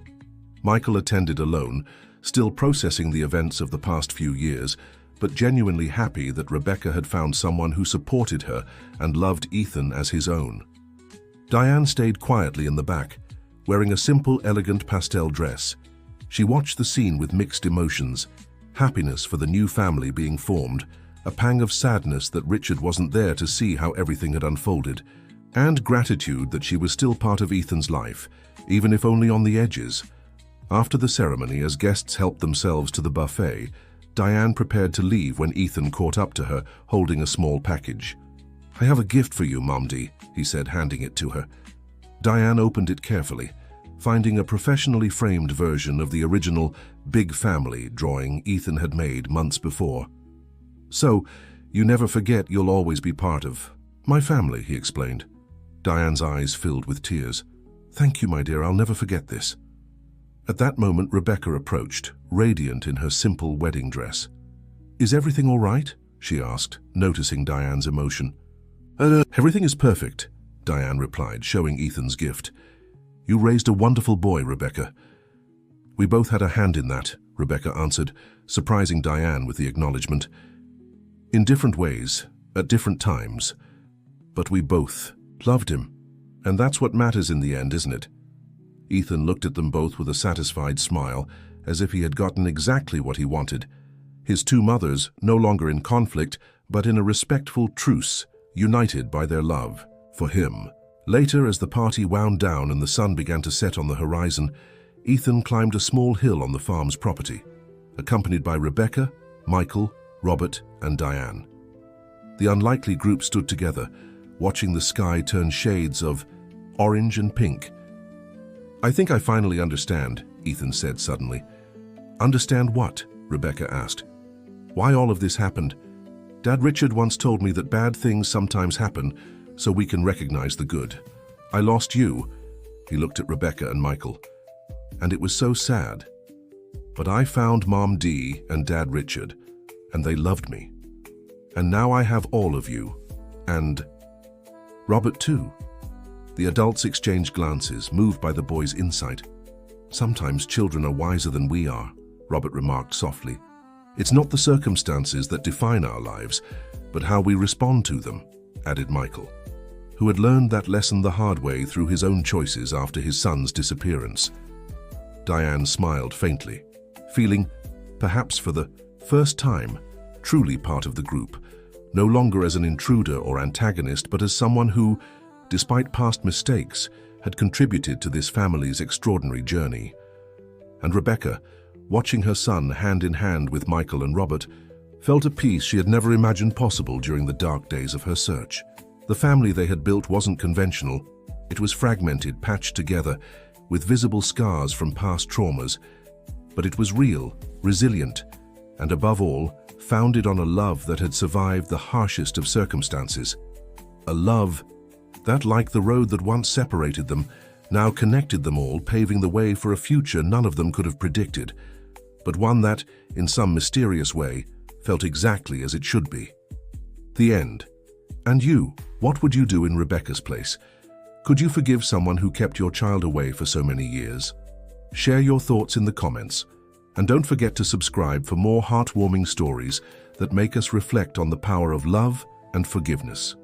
Michael attended alone, still processing the events of the past few years, but genuinely happy that Rebecca had found someone who supported her and loved Ethan as his own. Diane stayed quietly in the back, wearing a simple, elegant pastel dress. She watched the scene with mixed emotions: happiness for the new family being formed, a pang of sadness that Richard wasn't there to see how everything had unfolded, and gratitude that she was still part of Ethan's life, even if only on the edges. After the ceremony, as guests helped themselves to the buffet, Diane prepared to leave when Ethan caught up to her, holding a small package. "I have a gift for you, Momdi," he said, handing it to her. Diane opened it carefully, finding a professionally framed version of the original Big Family drawing Ethan had made months before. "So, you never forget you'll always be part of my family," he explained. Diane's eyes filled with tears. "Thank you, my dear, I'll never forget this." At that moment, Rebecca approached, radiant in her simple wedding dress. "Is everything all right?" she asked, noticing Diane's emotion. "Everything is perfect," Diane replied, showing Ethan's gift. "You raised a wonderful boy, Rebecca." "We both had a hand in that," Rebecca answered, surprising Diane with the acknowledgement. "In different ways, at different times. But we both loved him. And that's what matters in the end, isn't it?" Ethan looked at them both with a satisfied smile, as if he had gotten exactly what he wanted. His two mothers, no longer in conflict, but in a respectful truce, united by their love for him. Later, as the party wound down and the sun began to set on the horizon, Ethan climbed a small hill on the farm's property, accompanied by Rebecca, Michael, Robert, and Diane. The unlikely group stood together, watching the sky turn shades of orange and pink. "I think I finally understand," Ethan said suddenly. "Understand what?" Rebecca asked. "Why all of this happened? Dad Richard once told me that bad things sometimes happen, so we can recognize the good. I lost you." He looked at Rebecca and Michael. "And it was so sad. But I found Mom Dee and Dad Richard, and they loved me. And now I have all of you. And Robert too." The adults exchanged glances, moved by the boy's insight. "Sometimes children are wiser than we are," Robert remarked softly. "It's not the circumstances that define our lives, but how we respond to them," added Michael, who had learned that lesson the hard way through his own choices after his son's disappearance. Diane smiled faintly, feeling, perhaps for the first time, truly part of the group, no longer as an intruder or antagonist, but as someone who, despite past mistakes, had contributed to this family's extraordinary journey. And Rebecca, watching her son hand in hand with Michael and Robert, felt a peace she had never imagined possible during the dark days of her search. The family they had built wasn't conventional. It was fragmented, patched together, with visible scars from past traumas. But it was real, resilient, and above all, founded on a love that had survived the harshest of circumstances. A love that, like the road that once separated them, now connected them all, paving the way for a future none of them could have predicted, but one that, in some mysterious way, felt exactly as it should be. The end. And you, what would you do in Rebecca's place? Could you forgive someone who kept your child away for so many years? Share your thoughts in the comments, and don't forget to subscribe for more heartwarming stories that make us reflect on the power of love and forgiveness.